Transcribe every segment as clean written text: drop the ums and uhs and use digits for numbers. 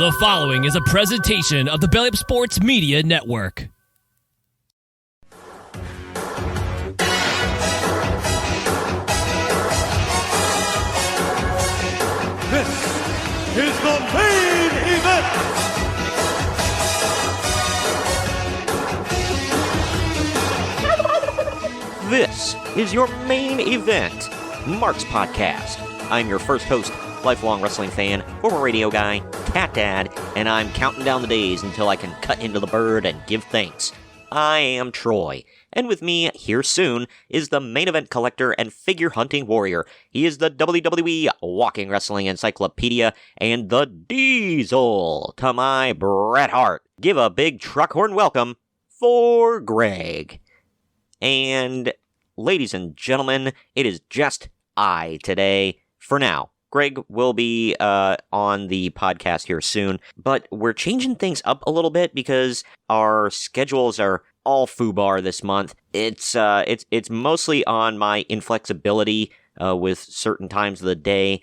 The following is a presentation of the Belly Up Sports Media Network. This is the main event. This is your main event, Mark's Podcast. I'm your first host, lifelong wrestling fan, former radio guy, cat dad, and I'm counting down the days until I can cut into the bird and give thanks. I am Troy, and with me here soon is the main event collector and figure hunting warrior. He is the WWE Walking Wrestling Encyclopedia and the Diesel to my Bret Hart. Give a big truck horn welcome for Greg. And ladies and gentlemen, it is just I today for now. Greg will be on the podcast here soon, but we're changing things up a little bit because our schedules are all foobar this month. It's mostly on my inflexibility with certain times of the day.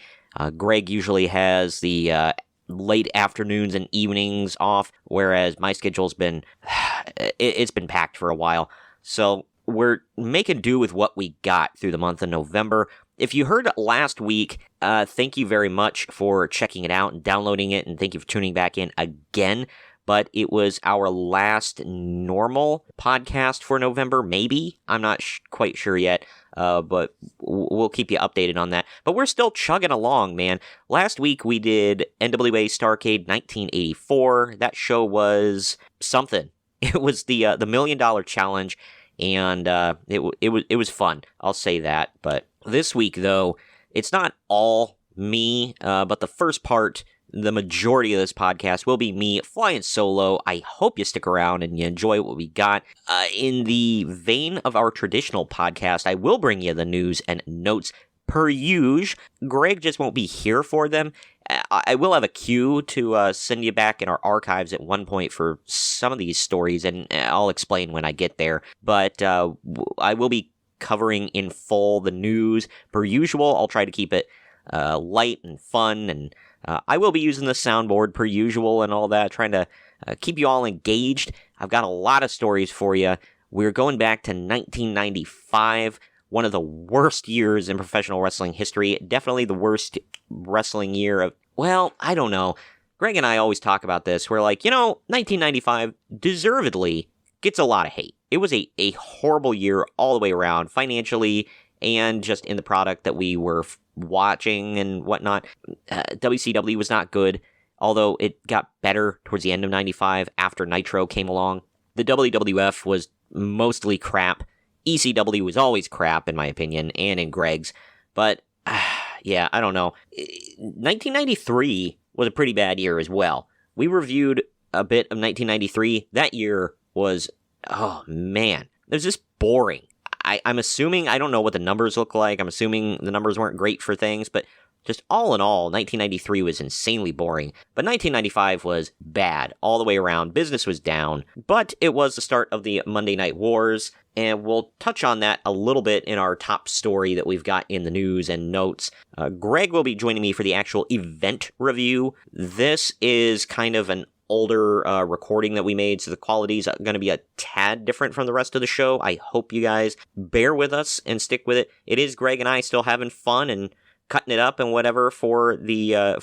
Greg usually has the late afternoons and evenings off, whereas my schedule's been it's been packed for a while. So we're making do with what we got through the month of November. If you heard last week, thank you very much for checking it out and downloading it, and thank you for tuning back in again. But it was our last normal podcast for November, maybe. I'm not quite sure yet, but we'll keep you updated on that. But we're still chugging along, man. Last week we did NWA Starrcade 1984. That show was something. It was the $1 Million Challenge. And it was fun, I'll say that. But this week, though, it's not all me, but the first part, the majority of this podcast will be me flying solo. I hope you stick around and you enjoy what we got. In the vein of our traditional podcast, I will bring you the news and notes per usual. Greg just won't be here for them. I will have a queue to send you back in our archives at one point for some of these stories, and I'll explain when I get there. But I will be covering in full the news per usual. I'll try to keep it light and fun, and I will be using the soundboard per usual and all that, trying to keep you all engaged. I've got a lot of stories for you. We're going back to 1995. One of the worst years in professional wrestling history. Definitely the worst wrestling year of, well, I don't know. Greg and I always talk about this. We're like, 1995 deservedly gets a lot of hate. It was a horrible year all the way around, financially and just in the product that we were watching and whatnot. WCW was not good, although it got better towards the end of 95 after Nitro came along. The WWF was mostly crap. ECW was always crap, in my opinion, and in Greg's. But, yeah, I don't know. 1993 was a pretty bad year as well. We reviewed a bit of 1993. That year was, oh, man. It was just boring. I'm assuming, I don't know what the numbers look like. I'm assuming the numbers weren't great for things, but just all in all, 1993 was insanely boring. But 1995 was bad all the way around. Business was down. But it was the start of the Monday Night Wars, and we'll touch on that a little bit in our top story that we've got in the news and notes. Greg will be joining me for the actual event review. This is kind of an older recording that we made, so the quality's going to be a tad different from the rest of the show. I hope you guys bear with us and stick with it. It is Greg and I still having fun and cutting it up and whatever for the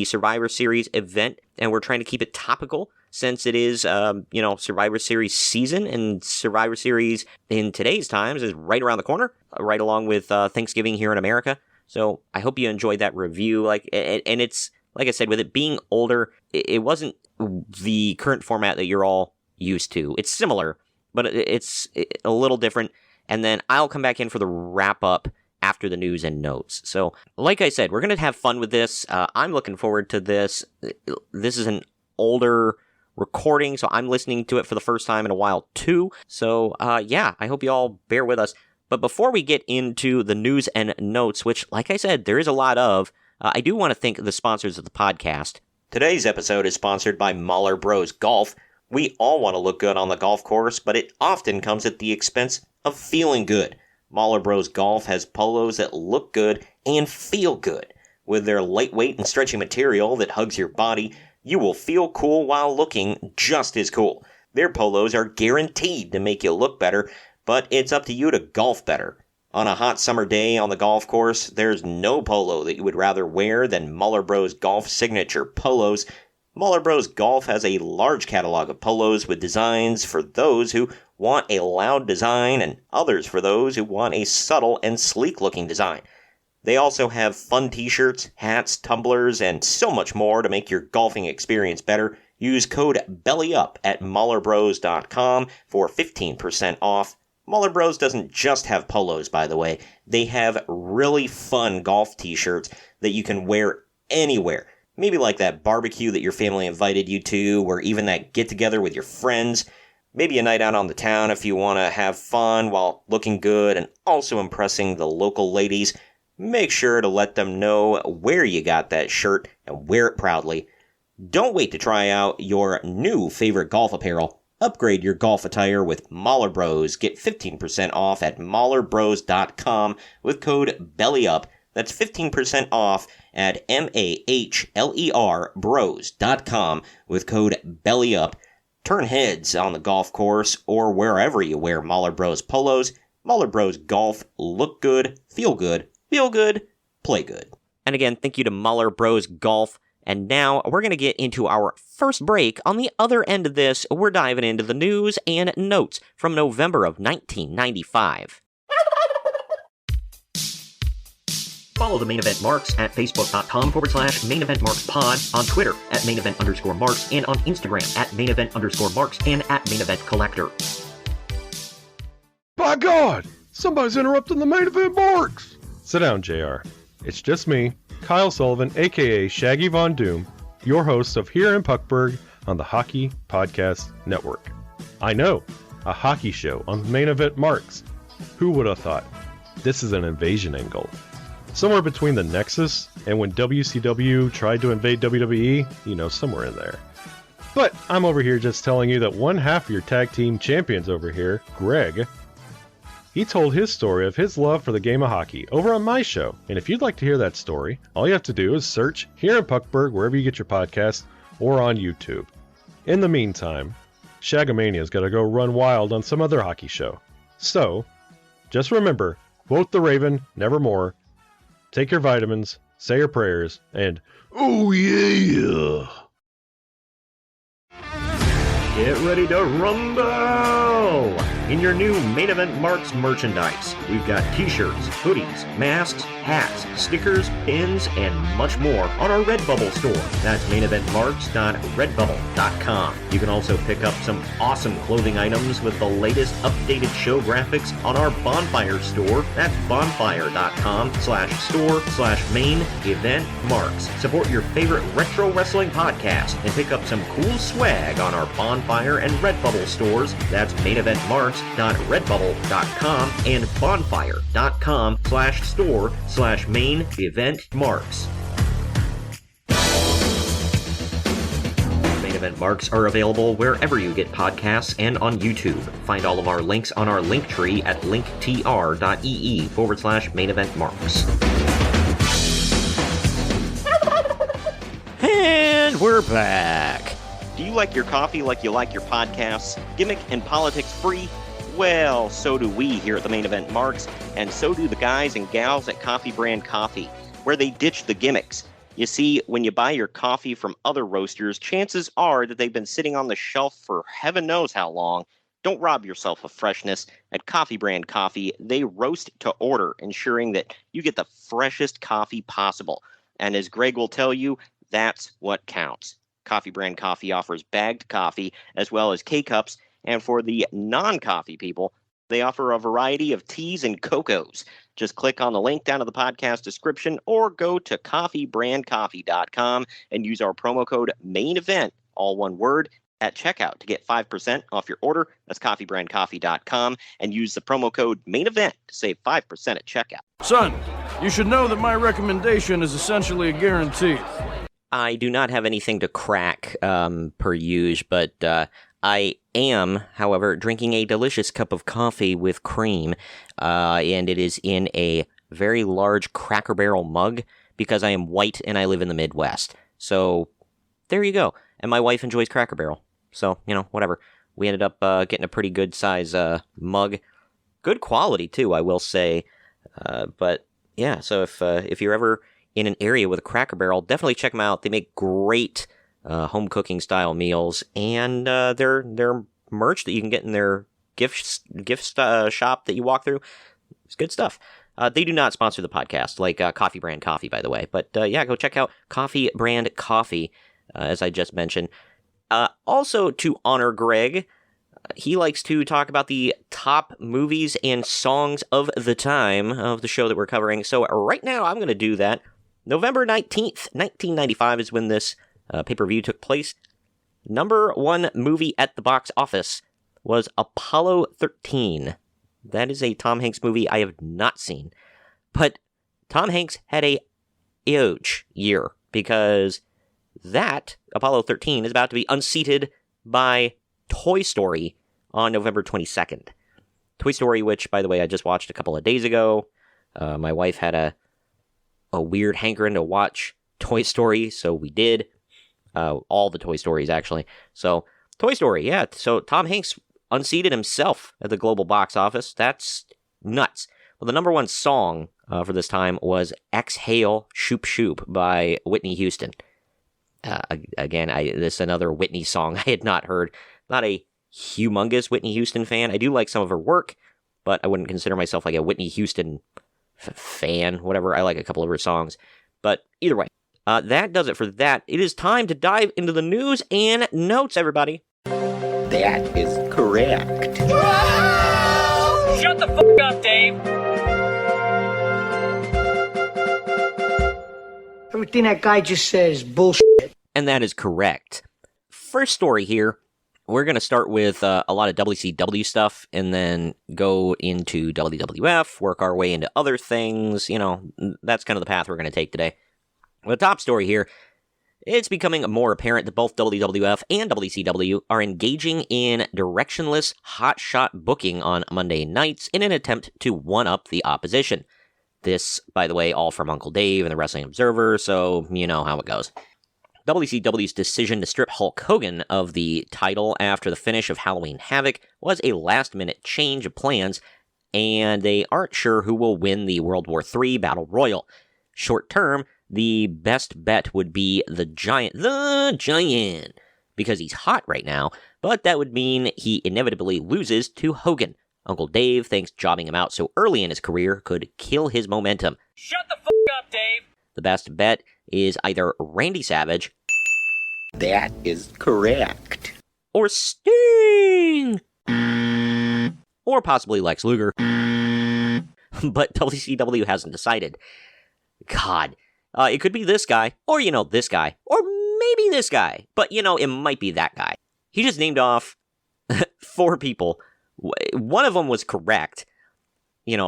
Survivor Series event, and we're trying to keep it topical since it is Survivor Series season, and Survivor Series in today's times is right around the corner, right along with Thanksgiving here in America. So I hope you enjoyed that review. And it's like I said, with it being older, it wasn't the current format that you're all used to. It's similar, but it's a little different. And then I'll come back in for the wrap up after the news and notes. So, like I said, we're going to have fun with this. I'm looking forward to this. This is an older recording, so I'm listening to it for the first time in a while, too. So, yeah, I hope you all bear with us. But before we get into the news and notes, which, like I said, there is a lot of, I do want to thank the sponsors of the podcast. Today's episode is sponsored by Mahler Bros Golf. We all want to look good on the golf course, but it often comes at the expense of feeling good. Mahler Bros Golf has polos that look good and feel good. With their lightweight and stretchy material that hugs your body, you will feel cool while looking just as cool. Their polos are guaranteed to make you look better, but it's up to you to golf better. On a hot summer day on the golf course, there's no polo that you would rather wear than Muller Bros Golf signature polos. Muller Bros Golf has a large catalog of polos with designs for those who want a loud design and others for those who want a subtle and sleek-looking design. They also have fun t-shirts, hats, tumblers, and so much more to make your golfing experience better. Use code BELLYUP at MullerBros.com for 15% off. Muller Bros doesn't just have polos, by the way. They have really fun golf t-shirts that you can wear anywhere. Maybe like that barbecue that your family invited you to, or even that get-together with your friends. Maybe a night out on the town if you want to have fun while looking good and also impressing the local ladies. Make sure to let them know where you got that shirt and wear it proudly. Don't wait to try out your new favorite golf apparel. Upgrade your golf attire with Muller Bros. Get 15% off at MullerBros.com with code BELLYUP. That's 15% off at MAHLER Bros.com with code BELLYUP. Turn heads on the golf course or wherever you wear Muller Bros polos. Muller Bros Golf. Look good, feel good, play good. And again, thank you to Muller Bros Golf. And now we're going to get into our first break. On the other end of this, we're diving into the news and notes from November of 1995. Follow the Main Event Marks at Facebook.com/Main Event Marks Pod, on Twitter at Main Event _Marks, and on Instagram at Main Event _Marks and at Main Event Collector. By God! Somebody's interrupting the Main Event Marks! Sit down, JR. It's just me, Kyle Sullivan, aka Shaggy Von Doom, your host of Here in Puckburg on the Hockey Podcast Network. I know, a hockey show on the Main Event Marks. Who would have thought? This is an invasion angle. Somewhere between the Nexus and when WCW tried to invade WWE, somewhere in there. But I'm over here just telling you that one half of your tag team champions over here, Greg, he told his story of his love for the game of hockey over on my show. And if you'd like to hear that story, all you have to do is search Here in Puckburg wherever you get your podcast or on YouTube. In the meantime, Shagamania's got to go run wild on some other hockey show. So, just remember, quote the Raven, nevermore. Take your vitamins, say your prayers, and oh yeah! Get ready to rumble! In your new Main Event Marks merchandise, we've got t-shirts, hoodies, masks, hats, stickers, pins, and much more on our Redbubble store. That's maineventmarks.redbubble.com. You can also pick up some awesome clothing items with the latest updated show graphics on our Bonfire store. That's bonfire.com/store/main event marks. Support your favorite retro wrestling podcast and pick up some cool swag on our Bonfire and Redbubble stores. That's maineventmarks.redbubble.com and bonfire.com/store/main event marks. Main Event Marks are available wherever you get podcasts and on YouTube. Find all of our links on our link tree at linktr.ee/main event marks. And we're back. Do you like your coffee like you like your podcasts? Gimmick and politics free? Well, so do we here at the Main Event Marks, and so do the guys and gals at Coffee Brand Coffee, where they ditch the gimmicks. You see, when you buy your coffee from other roasters, chances are that they've been sitting on the shelf for heaven knows how long. Don't rob yourself of freshness. At Coffee Brand Coffee, they roast to order, ensuring that you get the freshest coffee possible. And as Greg will tell you, that's what counts. Coffee Brand Coffee offers bagged coffee as well as K-Cups, and for the non-coffee people, they offer a variety of teas and cocos. Just click on the link down in the podcast description or go to coffeebrandcoffee.com and use our promo code MAINEVENT, all one word, at checkout to get 5% off your order. That's coffeebrandcoffee.com, and use the promo code MAINEVENT to save 5% at checkout. Son, you should know that my recommendation is essentially a guarantee. I do not have anything to crack per use, but I am, however, drinking a delicious cup of coffee with cream, and it is in a very large Cracker Barrel mug because I am white and I live in the Midwest. So there you go. And my wife enjoys Cracker Barrel. So, whatever. We ended up getting a pretty good size mug. Good quality, too, I will say. But, yeah, so if you're ever in an area with a Cracker Barrel, definitely check them out. They make great home cooking style meals. And their merch that you can get in their gift shop that you walk through, it's good stuff. They do not sponsor the podcast, like Coffee Brand Coffee, by the way. But, yeah, go check out Coffee Brand Coffee, as I just mentioned. Also, to honor Greg, he likes to talk about the top movies and songs of the time of the show that we're covering. So right now, I'm going to do that. November 19th, 1995 is when this pay-per-view took place. Number one movie at the box office was Apollo 13. That is a Tom Hanks movie I have not seen. But Tom Hanks had a huge year because that, Apollo 13, is about to be unseated by Toy Story on November 22nd. Toy Story, which, by the way, I just watched a couple of days ago. My wife had a weird hankering to watch Toy Story, so we did. All the Toy Stories, actually. So, Toy Story, yeah. So, Tom Hanks unseated himself at the global box office. That's nuts. Well, the number one song for this time was Exhale, Shoop Shoop by Whitney Houston. Again, this is another Whitney song I had not heard. Not a humongous Whitney Houston fan. I do like some of her work, but I wouldn't consider myself like a Whitney Houston fan, whatever. I like a couple of her songs. But either way, that does it for that. It is time to dive into the news and notes, everybody. That is correct. Shut the fuck up, Dave! Everything that guy just says is bullshit. And that is correct. First story here. We're going to start with a lot of WCW stuff and then go into WWF, work our way into other things. That's kind of the path we're going to take today. The top story here, it's becoming more apparent that both WWF and WCW are engaging in directionless hotshot booking on Monday nights in an attempt to one-up the opposition. This, by the way, all from Uncle Dave and the Wrestling Observer, so you know how it goes. WCW's decision to strip Hulk Hogan of the title after the finish of Halloween Havoc was a last-minute change of plans, and they aren't sure who will win the World War III Battle Royal. Short-term, the best bet would be the Giant, because he's hot right now, but that would mean he inevitably loses to Hogan. Uncle Dave thinks jobbing him out so early in his career could kill his momentum. Shut the fuck up, Dave! The best bet is either Randy Savage, That is correct. or Sting, or possibly Lex Luger. But WCW hasn't decided. God, it could be this guy, or this guy, or maybe this guy, but it might be that guy. He just named off 4 people. One of them was correct,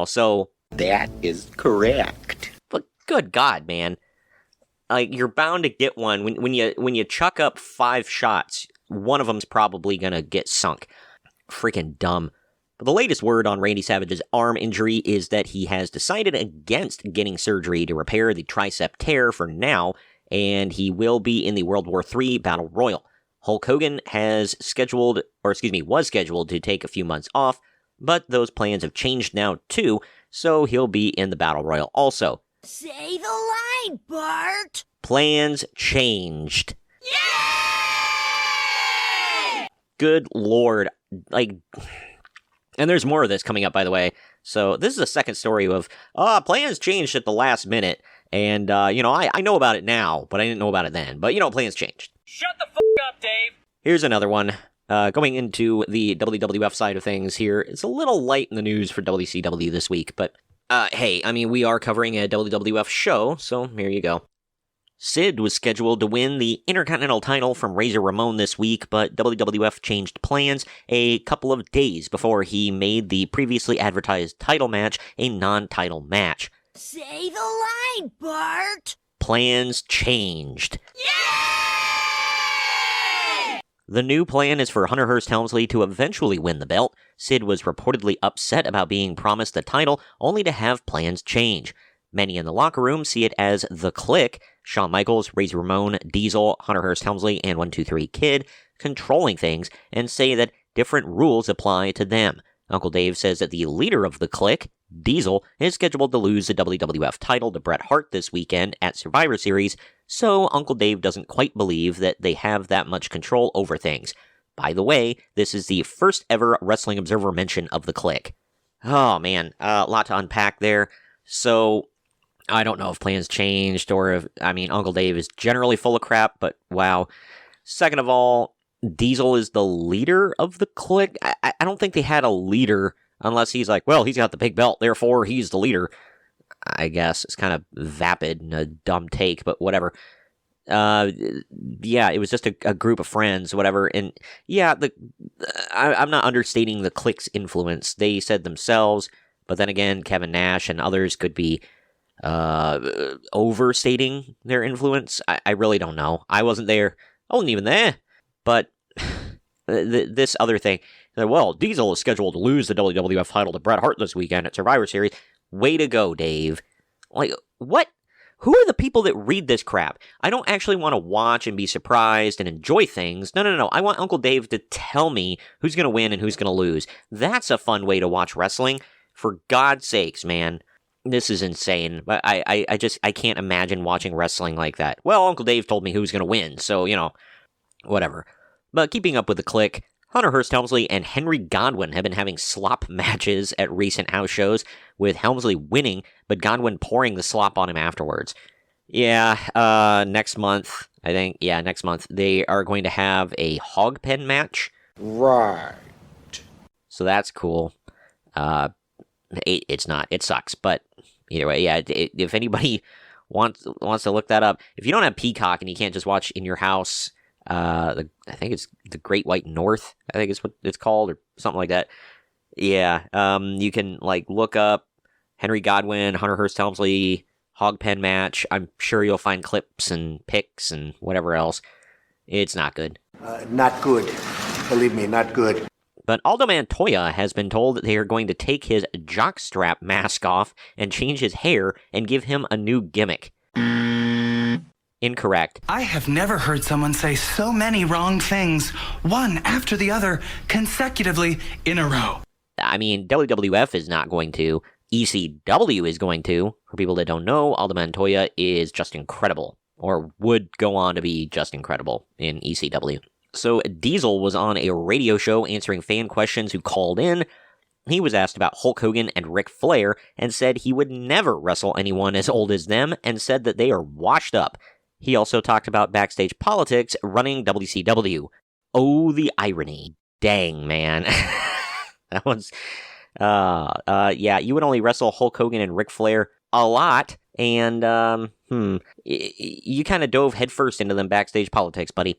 so... That is correct. But good God, man. You're bound to get one. When you chuck up 5 shots, one of them's probably gonna get sunk. Freaking dumb. But the latest word on Randy Savage's arm injury is that he has decided against getting surgery to repair the tricep tear for now, and he will be in the World War III Battle Royal. Hulk Hogan was scheduled to take a few months off, but those plans have changed now too, so he'll be in the Battle Royal also. Say the line, Bart! Plans changed. Yay! Good Lord. And there's more of this coming up, by the way. So this is the second story of, plans changed at the last minute. And, I know about it now, but I didn't know about it then. But, plans changed. Shut the fuck up, Dave! Here's another one. Going into the WWF side of things here, it's a little light in the news for WCW this week, but, hey, we are covering a WWF show, so here you go. Sid was scheduled to win the Intercontinental title from Razor Ramon this week, but WWF changed plans a couple of days before he made the previously advertised title match a non-title match. Say the line, Bart! Plans changed. Yay! The new plan is for Hunter Hearst Helmsley to eventually win the belt. Sid was reportedly upset about being promised the title, only to have plans change. Many in the locker room see it as the Click, Shawn Michaels, Razor Ramon, Diesel, Hunter Hearst Helmsley, and 123 Kid controlling things and say that different rules apply to them. Uncle Dave says that the leader of the Clique, Diesel, is scheduled to lose the WWF title to Bret Hart this weekend at Survivor Series, so Uncle Dave doesn't quite believe that they have that much control over things. By the way, this is the first ever Wrestling Observer mention of the Clique. Oh man, a lot to unpack there. So, I don't know if plans changed or if, Uncle Dave is generally full of crap, but wow. Second of all, Diesel is the leader of the Clique. I don't think they had a leader unless he's like, well, he's got the big belt, therefore he's the leader. I guess it's kind of vapid and a dumb take, but whatever. Yeah, it was just a group of friends, whatever. And yeah, I'm not understating the Clique's influence. They said themselves, but then again, Kevin Nash and others could be overstating their influence. I really don't know. I wasn't there. I wasn't even there. But this other thing, well, Diesel is scheduled to lose the WWF title to Bret Hart this weekend at Survivor Series. Way to go, Dave. Like, what? Who are the people that read this crap? I don't actually want to watch and be surprised and enjoy things. No. I want Uncle Dave to tell me who's going to win and who's going to lose. That's a fun way to watch wrestling. For God's sakes, man. This is insane. But I can't imagine watching wrestling like that. Well, Uncle Dave told me who's going to win, so, whatever. But keeping up with the Clique, Hunter Hearst Helmsley and Henry Godwinn have been having slop matches at recent house shows, with Helmsley winning, but Godwinn pouring the slop on him afterwards. Yeah, next month, I think, next month, they are going to have a hog pen match. Right. So that's cool. It's not. It sucks, but either way, yeah, if anybody wants to look that up, if you don't have Peacock and you can't just watch in your house, I think it's the Great White North, I think it's what it's called, or something like that. Yeah, you can, look up Henry Godwinn, Hunter Hearst Helmsley, hog pen match. I'm sure you'll find clips and pics and whatever else. It's not good. Not good. Believe me, not good. But Aldo Montoya has been told that they are going to take his jockstrap mask off and change his hair and give him a new gimmick. Incorrect. I have never heard someone say so many wrong things, one after the other, consecutively in a row. WWF is not going to. ECW is going to. For people that don't know, Aldo Montoya is just incredible, or would go on to be just incredible in ECW. So Diesel was on a radio show answering fan questions who called in. He was asked about Hulk Hogan and Ric Flair and said he would never wrestle anyone as old as them and said that they are washed up. He also talked about backstage politics running WCW. Oh, the irony. Dang, man. That was... yeah, you would only wrestle Hulk Hogan and Ric Flair a lot, and, you kind of dove headfirst into them backstage politics, buddy.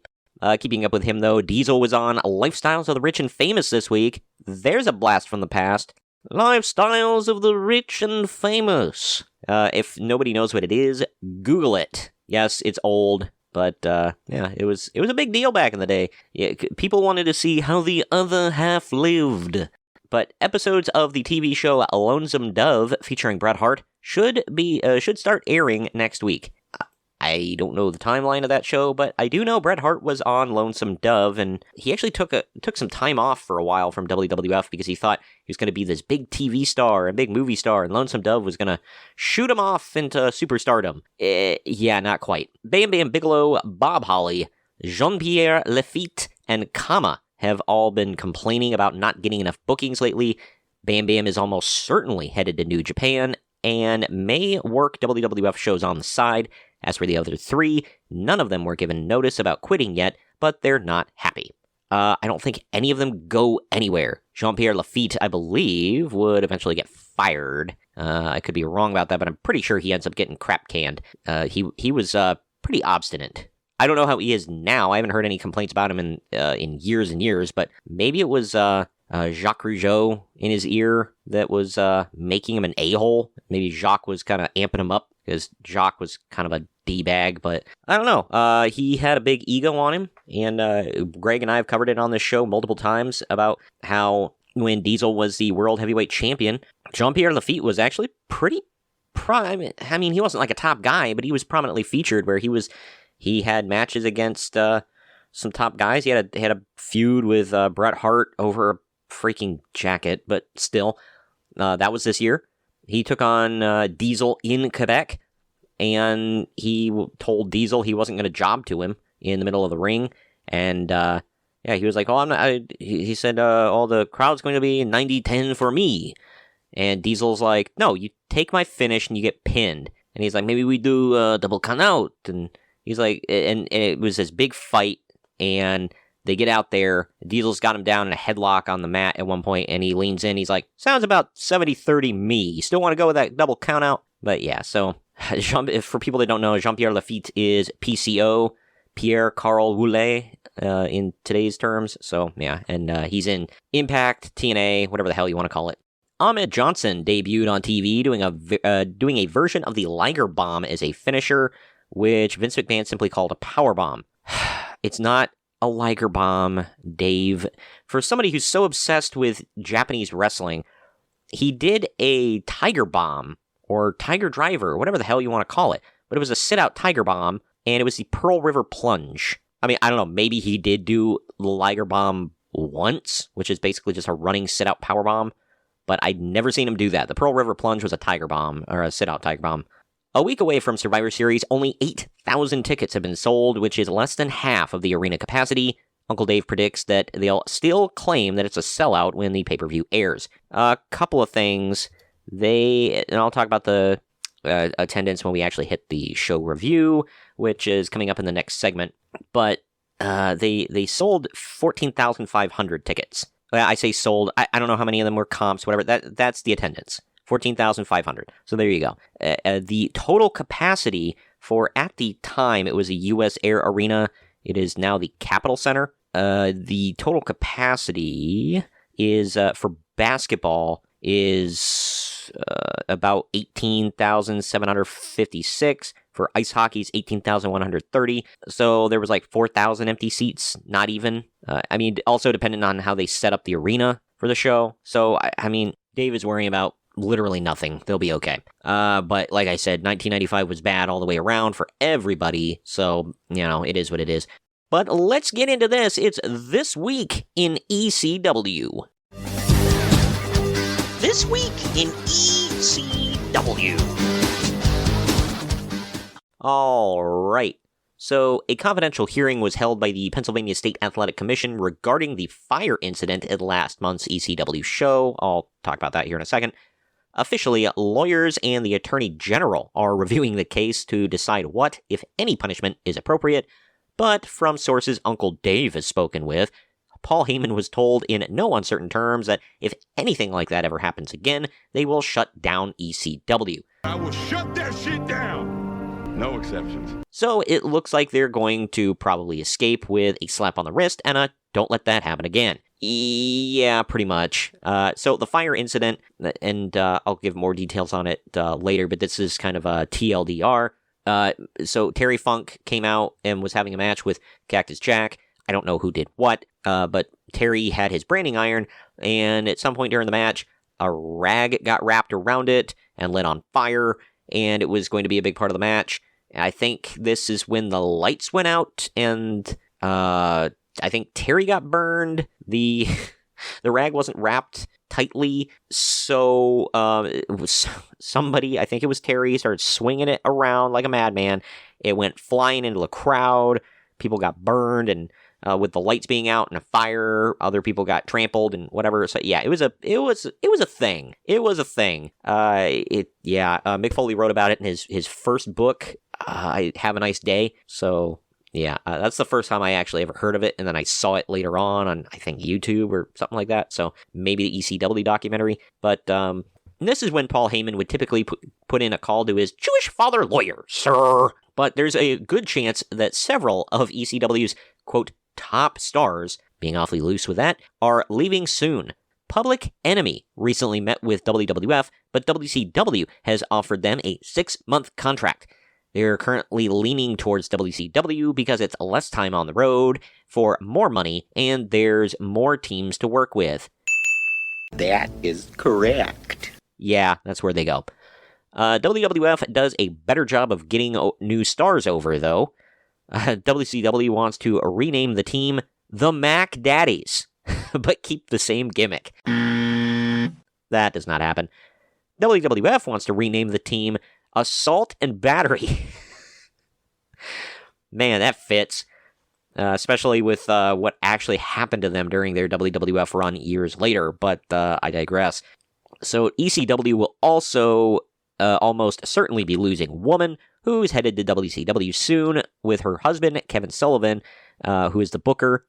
Keeping up with him, though, Diesel was on Lifestyles of the Rich and Famous this week. There's a blast from the past. Lifestyles of the Rich and Famous. If nobody knows what it is, Google it. Yes, it's old, but, yeah, it was a big deal back in the day. Yeah, people wanted to see how the other half lived. But episodes of the TV show Lonesome Dove, featuring Bret Hart, should start airing next week. I don't know the timeline of that show, but I do know Bret Hart was on Lonesome Dove, and he actually took some time off for a while from WWF because he thought he was going to be this big TV star, a big movie star, and Lonesome Dove was going to shoot him off into superstardom. Yeah, not quite. Bam Bam Bigelow, Bob Holly, Jean-Pierre Lafitte, and Kama have all been complaining about not getting enough bookings lately. Bam Bam is almost certainly headed to New Japan, and may work WWF shows on the side. As for the other three, none of them were given notice about quitting yet, but they're not happy. I don't think any of them go anywhere. Jean-Pierre Lafitte, I believe, would eventually get fired. I could be wrong about that, but I'm pretty sure he ends up getting crap canned. He was pretty obstinate. I don't know how he is now. I haven't heard any complaints about him in years and years, but maybe it was Jacques Rougeau in his ear that was making him an a-hole. Maybe Jacques was kind of amping him up because Jacques was kind of a D-bag, but I don't know. He had a big ego on him, and Greg and I have covered it on this show multiple times about how when Diesel was the World Heavyweight Champion, Jean-Pierre Lafitte was actually pretty I mean, he wasn't like a top guy, but he was prominently featured where he had matches against some top guys. He had a feud with Bret Hart over a freaking jacket, but still, that was this year. He took on Diesel in Quebec, and he told Diesel he wasn't going to job to him in the middle of the ring, and he was like, "Oh, I'm not." He said, "Oh, the crowd's going to be 90-10 for me," and Diesel's like, "No, you take my finish and you get pinned." And he's like, "Maybe we do a double count out," and he's like, and it was this big fight, and they get out there. Diesel's got him down in a headlock on the mat at one point, and he leans in. He's like, "Sounds about 70-30 me. You still want to go with that double count out?" But yeah, so for people that don't know, Jean-Pierre Lafitte is PCO, Pierre Carl Ouellet, in today's terms. So yeah, and he's in Impact, TNA, whatever the hell you want to call it. Ahmed Johnson debuted on TV doing a version of the Liger Bomb as a finisher, which Vince McMahon simply called a power bomb. It's not a Liger Bomb, Dave. For somebody who's so obsessed with Japanese wrestling, he did a Tiger Bomb, or Tiger Driver, whatever the hell you want to call it. But it was a sit-out Tiger Bomb, and it was the Pearl River Plunge. I mean, I don't know, maybe he did do the Liger Bomb once, which is basically just a running sit-out power bomb, but I'd never seen him do that. The Pearl River Plunge was a Tiger Bomb, or a sit-out Tiger Bomb. A week away from Survivor Series, only 8,000 tickets have been sold, which is less than half of the arena capacity. Uncle Dave predicts that they'll still claim that it's a sellout when the pay-per-view airs. A couple of things. And I'll talk about the attendance when we actually hit the show review, which is coming up in the next segment. But they sold 14,500 tickets. I say sold. I don't know how many of them were comps, whatever. That's the attendance. 14,500. So there you go. The total capacity for, at the time, it was a U.S. Air Arena. It is now the Capitol Center. The total capacity is, for basketball, is about 18,756. For ice hockey, it's 18,130. So there was like 4,000 empty seats, not even. I mean, also depending on how they set up the arena for the show. So, I mean, Dave is worrying about literally nothing. They'll be okay. But like I said, 1995 was bad all the way around for everybody. So, it is what it is. But let's get into this. It's This Week in ECW. This Week in ECW. All right. So, a confidential hearing was held by the Pennsylvania State Athletic Commission regarding the fire incident at last month's ECW show. I'll talk about that here in a second. Officially, lawyers and the Attorney General are reviewing the case to decide what, if any, punishment is appropriate. But from sources Uncle Dave has spoken with, Paul Heyman was told in no uncertain terms that if anything like that ever happens again, they will shut down ECW. I will shut that shit down. No exceptions. So it looks like they're going to probably escape with a slap on the wrist and a don't let that happen again. Yeah, pretty much. So the fire incident, and I'll give more details on it later, but this is kind of a TLDR. So Terry Funk came out and was having a match with Cactus Jack. I don't know who did what, but Terry had his branding iron, and at some point during the match, a rag got wrapped around it and lit on fire, and it was going to be a big part of the match. I think this is when the lights went out, and I think Terry got burned. The rag wasn't wrapped tightly, so it was somebody, I think it was Terry, started swinging it around like a madman. It went flying into the crowd. People got burned, and with the lights being out and a fire, other people got trampled and whatever. So yeah, it was a thing. It was a thing. Mick Foley wrote about it in his first book, I Have a Nice Day. So yeah, that's the first time I actually ever heard of it, and then I saw it later on I think YouTube or something like that. So maybe the ECW documentary. But this is when Paul Heyman would typically put in a call to his Jewish father lawyer, sir. But there's a good chance that several of ECW's, quote, top stars, being awfully loose with that, are leaving soon. Public Enemy recently met with WWF, but WCW has offered them a 6-month contract. They're currently leaning towards WCW because it's less time on the road, for more money, and there's more teams to work with. That is correct. Yeah, that's where they go. WWF does a better job of getting new stars over, though. WCW wants to rename the team the Mac Daddies, but keep the same gimmick. That does not happen. WWF wants to rename the team Assault and Battery. Man, that fits. Especially with what actually happened to them during their WWF run years later, but I digress. So ECW will also almost certainly be losing Woman, who's headed to WCW soon, with her husband, Kevin Sullivan, who is the booker.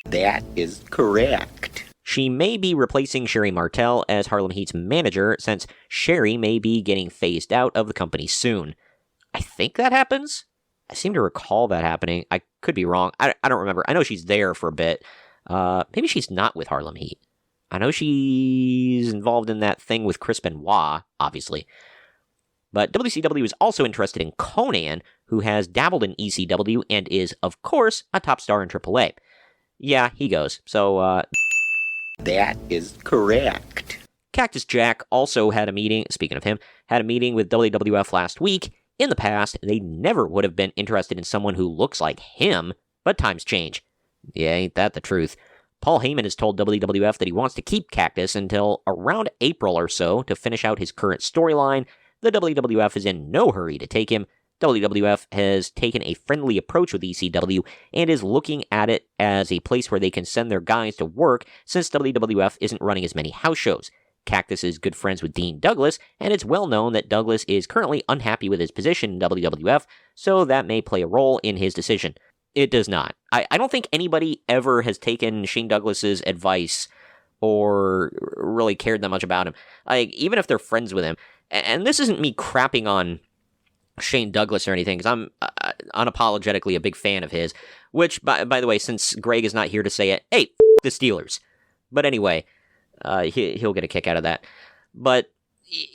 That is correct. She may be replacing Sherry Martel as Harlem Heat's manager, since Sherry may be getting phased out of the company soon. I think that happens? I seem to recall that happening. I could be wrong. I don't remember. I know she's there for a bit. Maybe she's not with Harlem Heat. I know she's involved in that thing with Chris Benoit, obviously. But WCW is also interested in Conan, who has dabbled in ECW and is, of course, a top star in AAA. Yeah, he goes. So, That is correct. Cactus Jack also had a meeting, speaking of him, had a meeting with WWF last week. In the past, they never would have been interested in someone who looks like him, but times change. Yeah, ain't that the truth? Paul Heyman has told WWF that he wants to keep Cactus until around April or so to finish out his current storyline. The WWF is in no hurry to take him. WWF has taken a friendly approach with ECW and is looking at it as a place where they can send their guys to work since WWF isn't running as many house shows. Cactus is good friends with Dean Douglas, and it's well known that Douglas is currently unhappy with his position in WWF, so that may play a role in his decision. It does not. I don't think anybody ever has taken Shane Douglas's advice or really cared that much about him. Like, even if they're friends with him. And this isn't me crapping on Shane Douglas or anything, because I'm unapologetically a big fan of his, which, by the way, since Greg is not here to say it, hey, the Steelers. But anyway, he'll get a kick out of that. But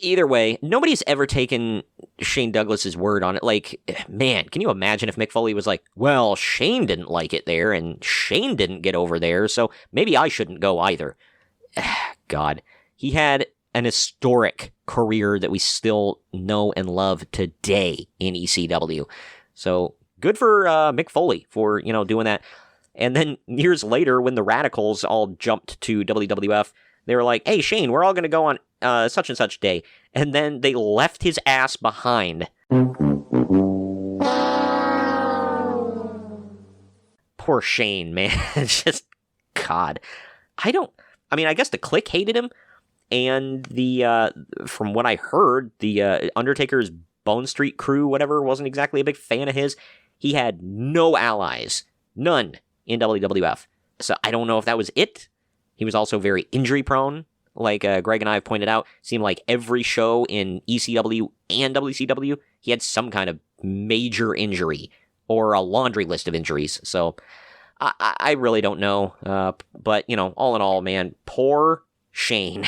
either way, nobody's ever taken Shane Douglas's word on it. Like, man, can you imagine if Mick Foley was like, well, Shane didn't like it there, and Shane didn't get over there, so maybe I shouldn't go either. God. He had an historic career that we still know and love today in ECW. So, good for Mick Foley for, doing that. And then years later, when the Radicals all jumped to WWF, they were like, hey, Shane, we're all going to go on such and such day. And then they left his ass behind. Poor Shane, man. It's just, God. I guess the Clique hated him. And from what I heard, the Undertaker's Bone Street crew, whatever, wasn't exactly a big fan of his. He had no allies. None in WWF. So I don't know if that was it. He was also very injury-prone. Like Greg and I have pointed out, seemed like every show in ECW and WCW, he had some kind of major injury or a laundry list of injuries. So I really don't know. But, all in all, man, poor Shane.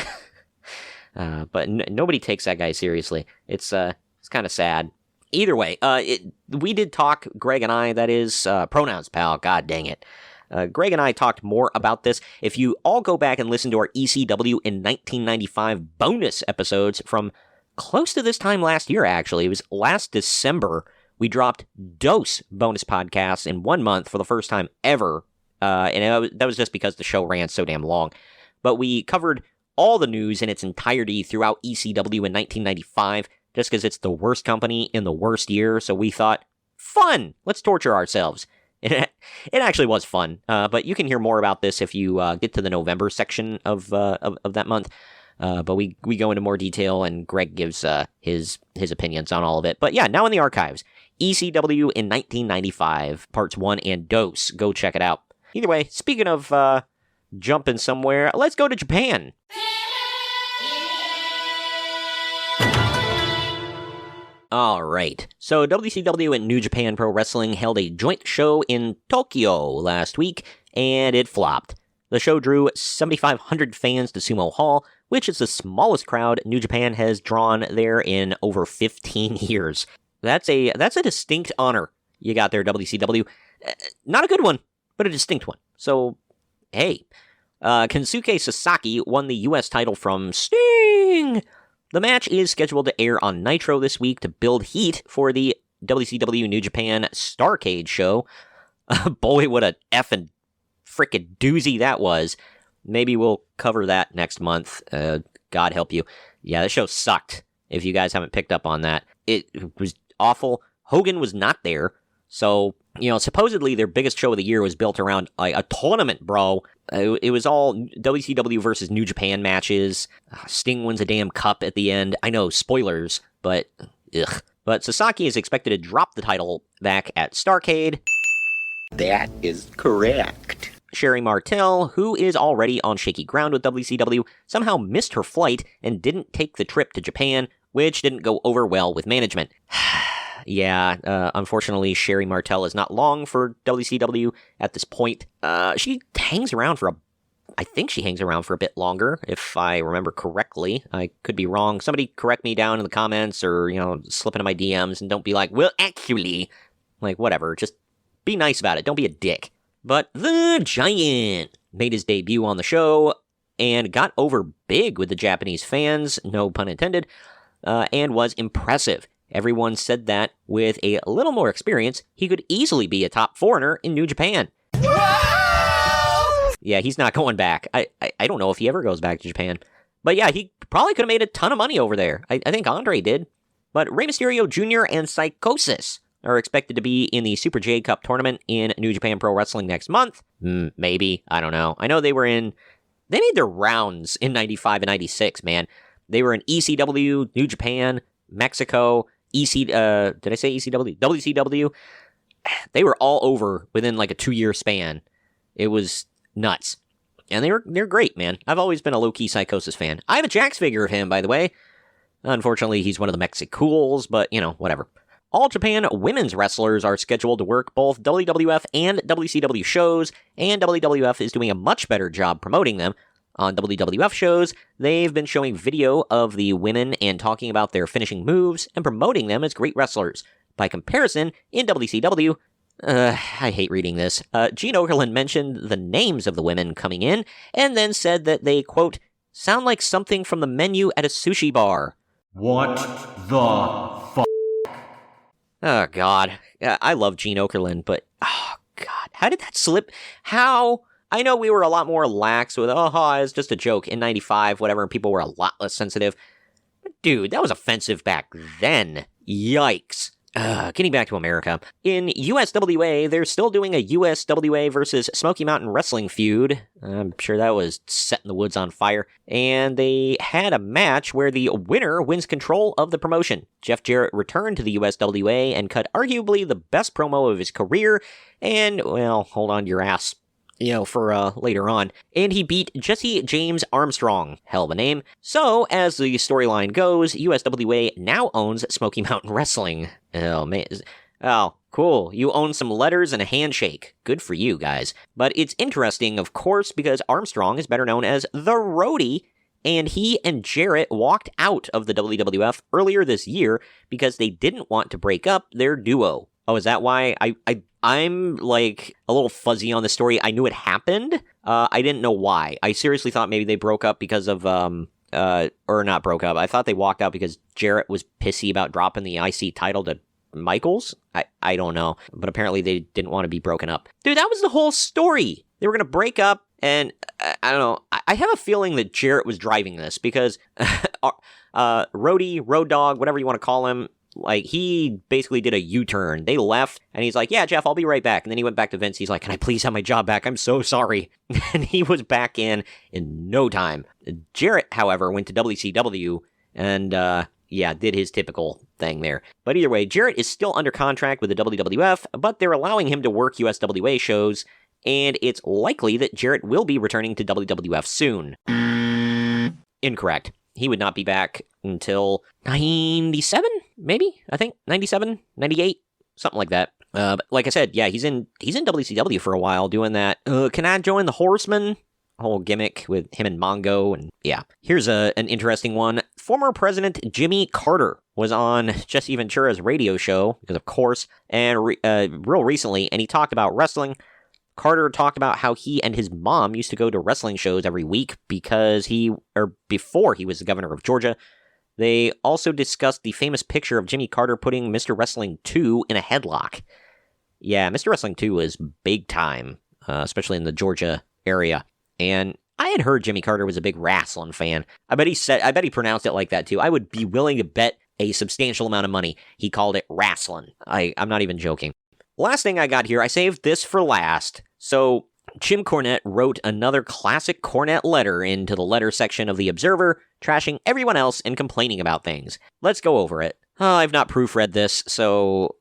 But nobody takes that guy seriously. It's kind of sad. Either way, we did talk, Greg and I, that is, pronouns, pal, god dang it. Greg and I talked more about this. If you all go back and listen to our ECW in 1995 bonus episodes from close to this time last year, actually, it was last December, we dropped Dose bonus podcasts in 1 month for the first time ever, and that was just because the show ran so damn long. But we covered all the news in its entirety throughout ECW in 1995, just because it's the worst company in the worst year, so we thought, fun, let's torture ourselves. It actually was fun, but you can hear more about this if you get to the November section of that month. But we go into more detail, and Greg gives his opinions on all of it. But yeah, now in the archives, ECW in 1995, Parts 1 and Dose. Go check it out. Either way, speaking of jumping somewhere, let's go to Japan. Alright, so WCW and New Japan Pro Wrestling held a joint show in Tokyo last week, and it flopped. The show drew 7,500 fans to Sumo Hall, which is the smallest crowd New Japan has drawn there in over 15 years. That's a distinct honor you got there, WCW. Not a good one, but a distinct one. So, hey. Kensuke Sasaki won the U.S. title from Sting. The match is scheduled to air on Nitro this week to build heat for the WCW New Japan Starrcade show. Boy, what a effing frickin' doozy that was. Maybe we'll cover that next month. God help you. Yeah, the show sucked, if you guys haven't picked up on that. It was awful. Hogan was not there. So, supposedly their biggest show of the year was built around like a tournament, bro. It was all WCW versus New Japan matches. Sting wins a damn cup at the end. I know, spoilers, but ugh. But Sasaki is expected to drop the title back at Starrcade. That is correct. Sherry Martel, who is already on shaky ground with WCW, somehow missed her flight and didn't take the trip to Japan, which didn't go over well with management. Yeah, unfortunately, Sherry Martel is not long for WCW at this point. She hangs around I think she hangs around for a bit longer, if I remember correctly. I could be wrong. Somebody correct me down in the comments or, slip into my DMs and don't be like, well, actually, like, whatever. Just be nice about it. Don't be a dick. But the Giant made his debut on the show and got over big with the Japanese fans, no pun intended, and was impressive. Everyone said that with a little more experience, he could easily be a top foreigner in New Japan. Whoa! Yeah, he's not going back. I don't know if he ever goes back to Japan. But yeah, he probably could have made a ton of money over there. I think Andre did. But Rey Mysterio Jr. and Psychosis are expected to be in the Super J Cup tournament in New Japan Pro Wrestling next month. Maybe. I don't know. I know they made their rounds in 95 and 96, man. They were in ECW, New Japan, Mexico, did I say ECW? WCW. They were all over within like a 2-year span. It was nuts. And they're great, man. I've always been a low-key Psychosis fan. I have a Jax figure of him, by the way. Unfortunately, he's one of the Mexicools, but, whatever. All Japan women's wrestlers are scheduled to work both WWF and WCW shows, and WWF is doing a much better job promoting them. On WWF shows, they've been showing video of the women and talking about their finishing moves and promoting them as great wrestlers. By comparison, in WCW, I hate reading this, Gene Okerlund mentioned the names of the women coming in, and then said that they, quote, sound like something from the menu at a sushi bar. What the fuck? Oh, God. I love Gene Okerlund, but, oh, God. How did that slip? How? I know we were a lot more lax with, it's just a joke in 95, whatever, and people were a lot less sensitive. But, dude, that was offensive back then. Yikes. Getting back to America. In USWA, they're still doing a USWA versus Smoky Mountain Wrestling feud. I'm sure that was setting the woods on fire. And they had a match where the winner wins control of the promotion. Jeff Jarrett returned to the USWA and cut arguably the best promo of his career. And, well, hold on to your ass. For later on. And he beat Jesse James Armstrong. Hell of a name. So, as the storyline goes, USWA now owns Smoky Mountain Wrestling. Oh, man. Oh, cool. You own some letters and a handshake. Good for you, guys. But it's interesting, of course, because Armstrong is better known as The Roadie, and he and Jarrett walked out of the WWF earlier this year because they didn't want to break up their duo. Oh, is that why? I'm, like, a little fuzzy on the story. I knew it happened. I didn't know why. I seriously thought maybe they broke up because of, or not broke up. I thought they walked out because Jarrett was pissy about dropping the IC title to Michaels. I don't know. But apparently they didn't want to be broken up. Dude, that was the whole story. They were going to break up, and I don't know. I have a feeling that Jarrett was driving this because Roadie, Road Dogg, whatever you want to call him, like, he basically did a U-turn. They left, and he's like, yeah, Jeff, I'll be right back. And then he went back to Vince. He's like, can I please have my job back? I'm so sorry. And he was back in no time. Jarrett, however, went to WCW and, did his typical thing there. But either way, Jarrett is still under contract with the WWF, but they're allowing him to work USWA shows, and it's likely that Jarrett will be returning to WWF soon. Incorrect. He would not be back until 97, maybe? I think 97, 98, something like that. But like I said, yeah, he's in WCW for a while doing that. Can I join the Horsemen? Whole gimmick with him and Mongo, and yeah. Here's an interesting one. Former President Jimmy Carter was on Jesse Ventura's radio show, because of course, and real recently, and he talked about wrestling. Carter talked about how he and his mom used to go to wrestling shows every week before he was the governor of Georgia, They also discussed the famous picture of Jimmy Carter putting Mr. Wrestling 2 in a headlock. Yeah, Mr. Wrestling 2 was big time, especially in the Georgia area. And I had heard Jimmy Carter was a big wrestling fan. I bet he pronounced it like that too. I would be willing to bet a substantial amount of money he called it wrestling. I'm not even joking. Last thing I got here, I saved this for last. So, Jim Cornette wrote another classic Cornette letter into the letter section of The Observer, trashing everyone else and complaining about things. Let's go over it. I've not proofread this, so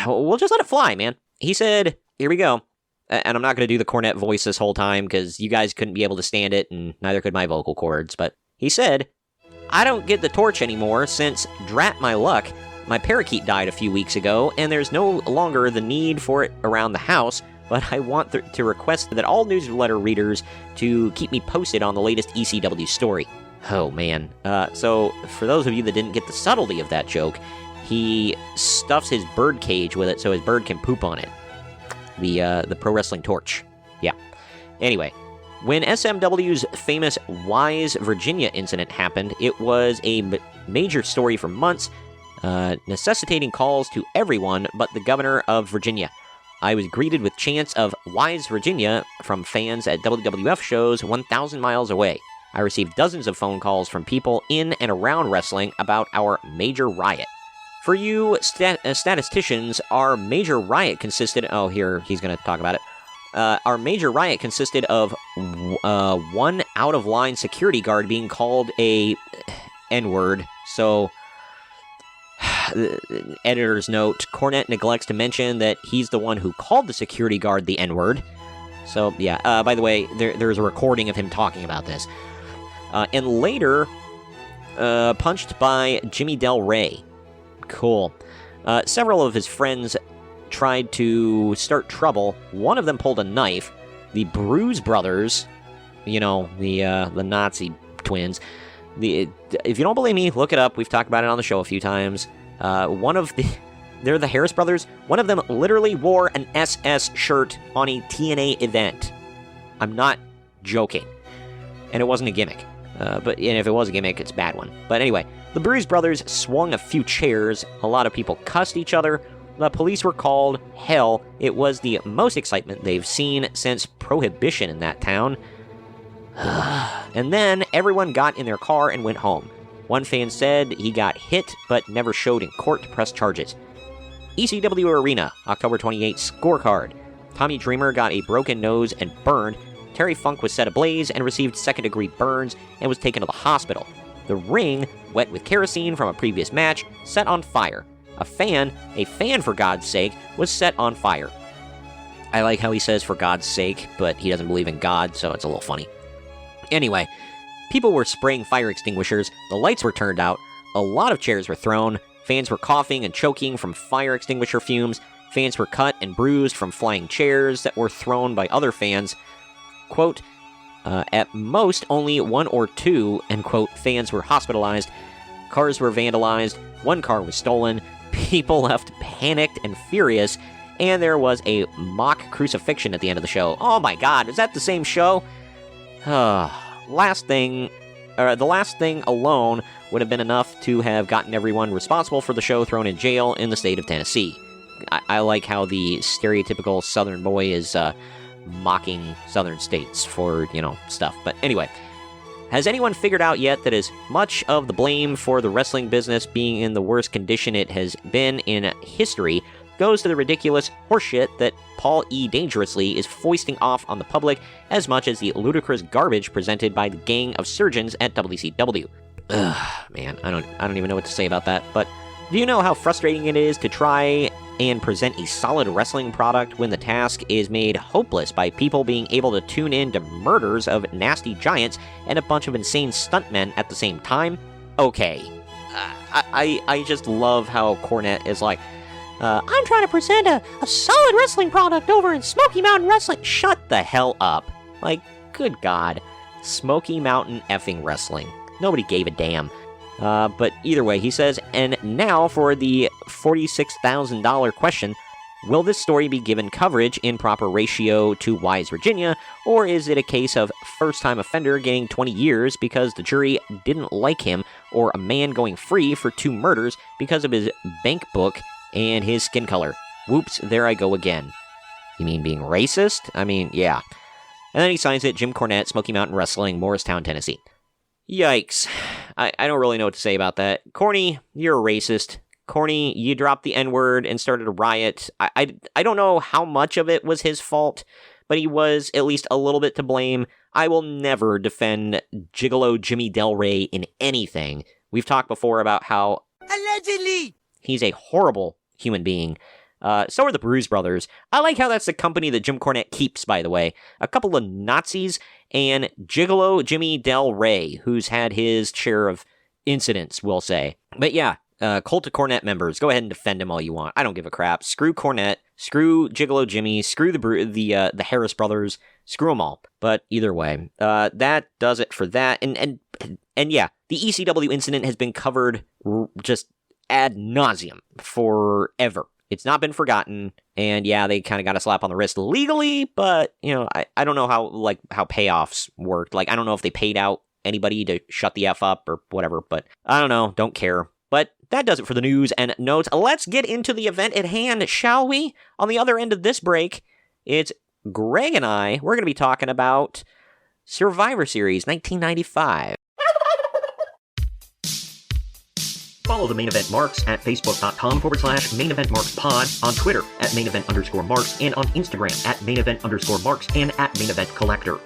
we'll just let it fly, man. He said, here we go. And I'm not going to do the Cornette voice this whole time, because you guys couldn't be able to stand it, and neither could my vocal cords. But he said, I don't get the torch anymore since, drat my luck, my parakeet died a few weeks ago, and there's no longer the need for it around the house, but I want to request that all newsletter readers to keep me posted on the latest ECW story. Oh, man. So, for those of you that didn't get the subtlety of that joke, he stuffs his bird cage with it so his bird can poop on it. The Pro Wrestling Torch. Yeah. Anyway, when SMW's famous Wise, Virginia incident happened, it was a major story for months, necessitating calls to everyone but the governor of Virginia. I was greeted with chants of Wise, Virginia from fans at WWF shows 1,000 miles away. I received dozens of phone calls from people in and around wrestling about our major riot. For you statisticians, our major riot consisted... Oh, here, he's going to talk about it. Our major riot consisted of one out-of-line security guard being called a N-word. So, editor's note, Cornette neglects to mention that he's the one who called the security guard the N-word. So, yeah, by the way, there's a recording of him talking about this. And later, punched by Jimmy Del Rey. Cool. Several of his friends tried to start trouble. One of them pulled a knife. The Bruise brothers, you know, the Nazi twins. If you don't believe me, look it up. We've talked about it on the show a few times. They're the Harris brothers. One of them literally wore an SS shirt on a TNA event. I'm not joking. And it wasn't a gimmick. And if it was a gimmick, it's a bad one. But anyway, the Bruise brothers swung a few chairs. A lot of people cussed each other. The police were called. Hell, it was the most excitement they've seen since Prohibition in that town. And then everyone got in their car and went home. One fan said he got hit but never showed in court to press charges. ECW Arena, October 28th scorecard. Tommy Dreamer got a broken nose and burned. Terry Funk was set ablaze and received second-degree burns and was taken to the hospital. The ring, wet with kerosene from a previous match, set on fire. A fan for God's sake, was set on fire. I like how he says for God's sake, but he doesn't believe in God, so it's a little funny. Anyway, people were spraying fire extinguishers, the lights were turned out, a lot of chairs were thrown, fans were coughing and choking from fire extinguisher fumes, fans were cut and bruised from flying chairs that were thrown by other fans. Quote, at most, only one or two, end quote, fans were hospitalized. Cars were vandalized. One car was stolen. People left panicked and furious. And there was a mock crucifixion at the end of the show. Oh my god, is that the same show? The last thing alone would have been enough to have gotten everyone responsible for the show thrown in jail in the state of Tennessee. I like how the stereotypical Southern boy is, mocking Southern states for, stuff. But anyway, has anyone figured out yet that as much of the blame for the wrestling business being in the worst condition it has been in history goes to the ridiculous horseshit that Paul E. Dangerously is foisting off on the public as much as the ludicrous garbage presented by the gang of surgeons at WCW? Ugh, man, I don't even know what to say about that, but do you know how frustrating it is to try and present a solid wrestling product when the task is made hopeless by people being able to tune in to murders of nasty giants and a bunch of insane stuntmen at the same time? Okay. I just love how Cornette is like, I'm trying to present a solid wrestling product over in Smoky Mountain Wrestling. Shut the hell up. Like, good God. Smoky Mountain effing wrestling. Nobody gave a damn. But either way, he says, and now for the $46,000 question, Will this story be given coverage in proper ratio to Wise Virginia, or is it a case of first-time offender getting 20 years because the jury didn't like him, or a man going free for 2 murders because of his bank book and his skin color? Whoops, there I go again. You mean being racist? I mean, yeah. And then he signs it, Jim Cornette, Smoky Mountain Wrestling, Morristown, Tennessee. Yikes. I don't really know what to say about that. Corny, you're a racist. Corny, you dropped the N-word and started a riot. I don't know how much of it was his fault, but he was at least a little bit to blame. I will never defend Gigolo Jimmy Del Rey in anything. We've talked before about how Allegedly! he's a horrible human being. So are the Bruise Brothers. I like how that's the company that Jim Cornette keeps, by the way. A couple of Nazis and Gigolo Jimmy Del Rey, who's had his share of incidents, we'll say. But yeah, Cult of Cornette members, go ahead and defend him all you want. I don't give a crap. Screw Cornette, screw Gigolo Jimmy, screw the Harris Brothers, screw them all. But either way, that does it for that. And yeah, the ECW incident has been covered just ad nauseum forever. It's not been forgotten, and yeah, they kind of got a slap on the wrist legally, but, you know, I don't know how payoffs worked. Like, I don't know if they paid out anybody to shut the F up or whatever, but I don't know, don't care. But that does it for the news and notes. Let's get into the event at hand, shall we? On the other end of this break, it's Greg and I. We're going to be talking about Survivor Series 1995. Follow the Main Event Marks at facebook.com/Main Event Marks Pod, on Twitter at Main Event _Marks, and on Instagram at Main Event _Marks and at Main Event Collector.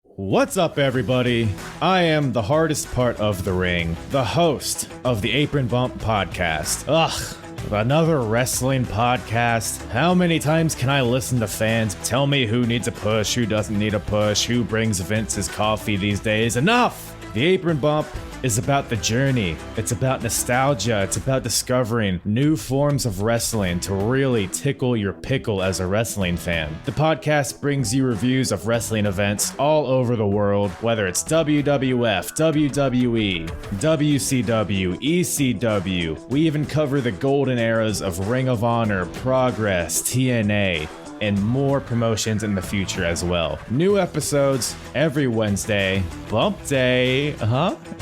What's up, everybody? I am the hardest part of the ring, the host of the Apron Bump podcast. Ugh, another wrestling podcast. How many times can I listen to fans tell me who needs a push, who doesn't need a push, who brings Vince's coffee these days? Enough! The Apron Bump is about the journey. It's about nostalgia. It's about discovering new forms of wrestling to really tickle your pickle as a wrestling fan. The podcast brings you reviews of wrestling events all over the world, whether it's WWF, WWE, WCW, ECW. We even cover the golden eras of Ring of Honor, Progress, TNA, and more promotions in the future as well. New episodes every Wednesday. Bump Day,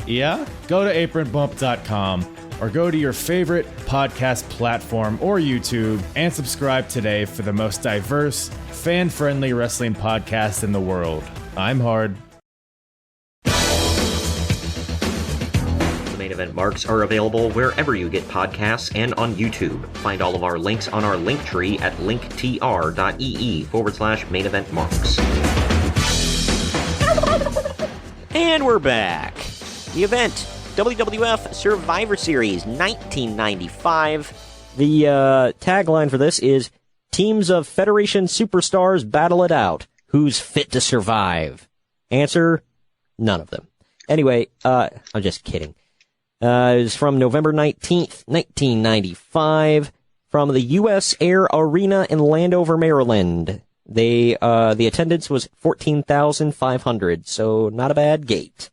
yeah? Go to apronbump.com or go to your favorite podcast platform or YouTube and subscribe today for the most diverse, fan-friendly wrestling podcast in the world. I'm Hard. Main Event Marks are available wherever you get podcasts and on YouTube. Find all of our links on our link tree at linktr.ee/Main Event Marks. And we're back. The event, WWF Survivor Series 1995. The tagline for this is, Teams of Federation Superstars battle it out. Who's fit to survive? Answer, none of them. Anyway, I'm just kidding. It was from November 19th, 1995, from the U.S. Air Arena in Landover, Maryland. The attendance was 14,500, so not a bad gate.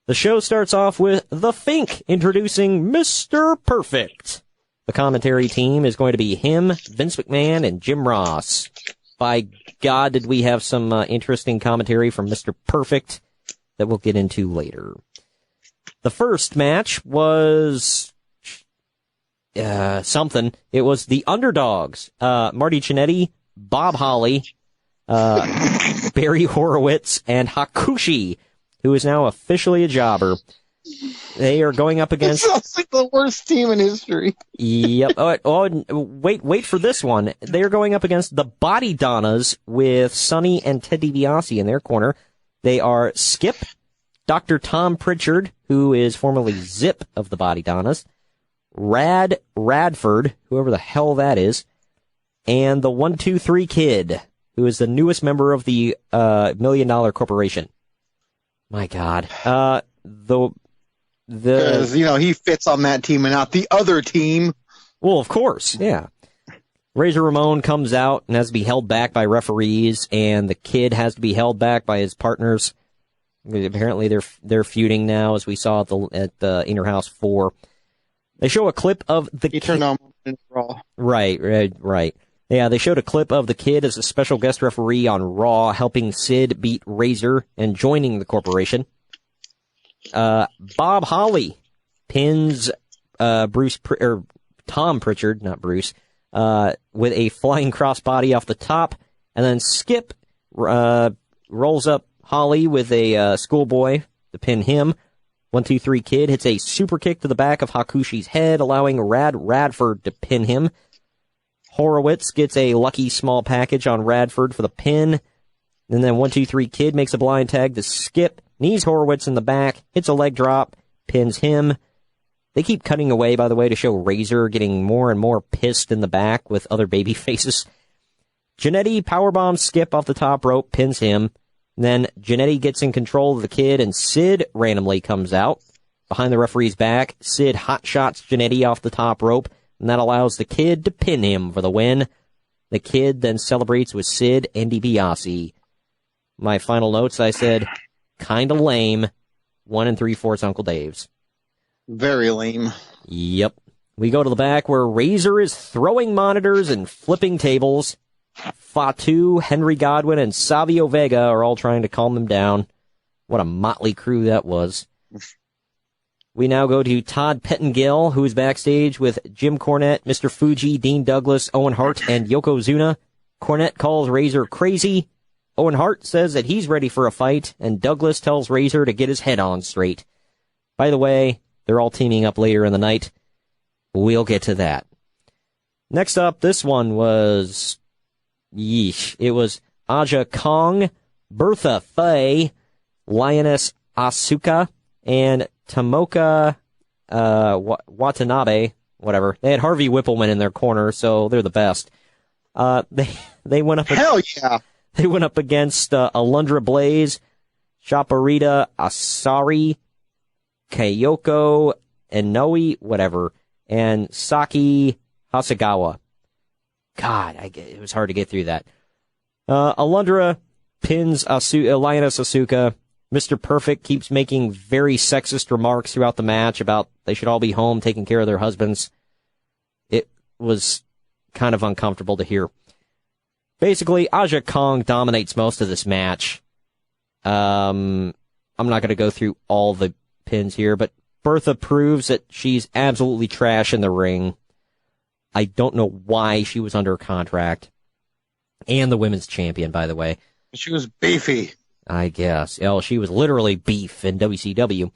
The show starts off with The Fink introducing Mr. Perfect. The commentary team is going to be him, Vince McMahon, and Jim Ross. By God, did we have some interesting commentary from Mr. Perfect that we'll get into later. The first match was something. It was the Underdogs. Marty Jannetty, Bob Holly, Barry Horowitz, and Hakushi, who is now officially a jobber. They are going up against... This sounds like the worst team in history. Yep. Wait for this one. They are going up against the Body Donnas with Sonny and Ted DiBiase in their corner. They are Skip, Dr. Tom Pritchard, who is formerly Zip of the Body Donnas, Radford, whoever the hell that is, and the 1-2-3 Kid, who is the newest member of the $1 Million Corporation. My God. Because, he fits on that team and not the other team. Well, of course, yeah. Razor Ramon comes out and has to be held back by referees, and the Kid has to be held back by his partners. Apparently they're feuding now, as we saw at the Inner House 4. They show a clip of the Kid. Raw. Right. Yeah, they showed a clip of the Kid as a special guest referee on Raw, helping Sid beat Razor and joining the corporation. Bob Holly pins Tom Pritchard, not Bruce, with a flying crossbody off the top, and then Skip rolls up Holly with a schoolboy to pin him. 1, 2, 3 Kid hits a super kick to the back of Hakushi's head, allowing Radford to pin him. Horowitz gets a lucky small package on Radford for the pin. And then 1, 2, 3 Kid makes a blind tag to Skip, knees Horowitz in the back, hits a leg drop, pins him. They keep cutting away, by the way, to show Razor getting more and more pissed in the back with other baby faces. Jannetty powerbombs Skip off the top rope, pins him. Then Jannetty gets in control of the Kid, and Sid randomly comes out. Behind the referee's back, Sid hotshots Jannetty off the top rope, and that allows the Kid to pin him for the win. The Kid then celebrates with Sid and DiBiase. My final notes, I said, kinda lame. 1 3/4 Uncle Dave's. Very lame. Yep. We go to the back where Razor is throwing monitors and flipping tables. Fatu, Henry Godwin, and Savio Vega are all trying to calm them down. What a motley crew that was. We now go to Todd Pettengill, who is backstage with Jim Cornette, Mr. Fuji, Dean Douglas, Owen Hart, and Yokozuna. Cornette calls Razor crazy. Owen Hart says that he's ready for a fight, and Douglas tells Razor to get his head on straight. By the way, they're all teaming up later in the night. We'll get to that. Next up, this one was... yeesh. It was Aja Kong, Bertha Faye, Lioness Asuka, and Tomoka Watanabe, whatever. They had Harvey Whippleman in their corner, so they're the best. They went up. Hell yeah! They went up against Alundra Blaze, Chaparita Asari, Kayoko Inoue, whatever, and Saki Hasegawa. God, it was hard to get through that. Alundra pins Lioness Asuka. Mr. Perfect keeps making very sexist remarks throughout the match about they should all be home taking care of their husbands. It was kind of uncomfortable to hear. Basically, Aja Kong dominates most of this match. I'm not going to go through all the pins here, but Bertha proves that she's absolutely trash in the ring. I don't know why she was under contract. And the women's champion, by the way. She was beefy. I guess. Oh, she was literally beef in WCW.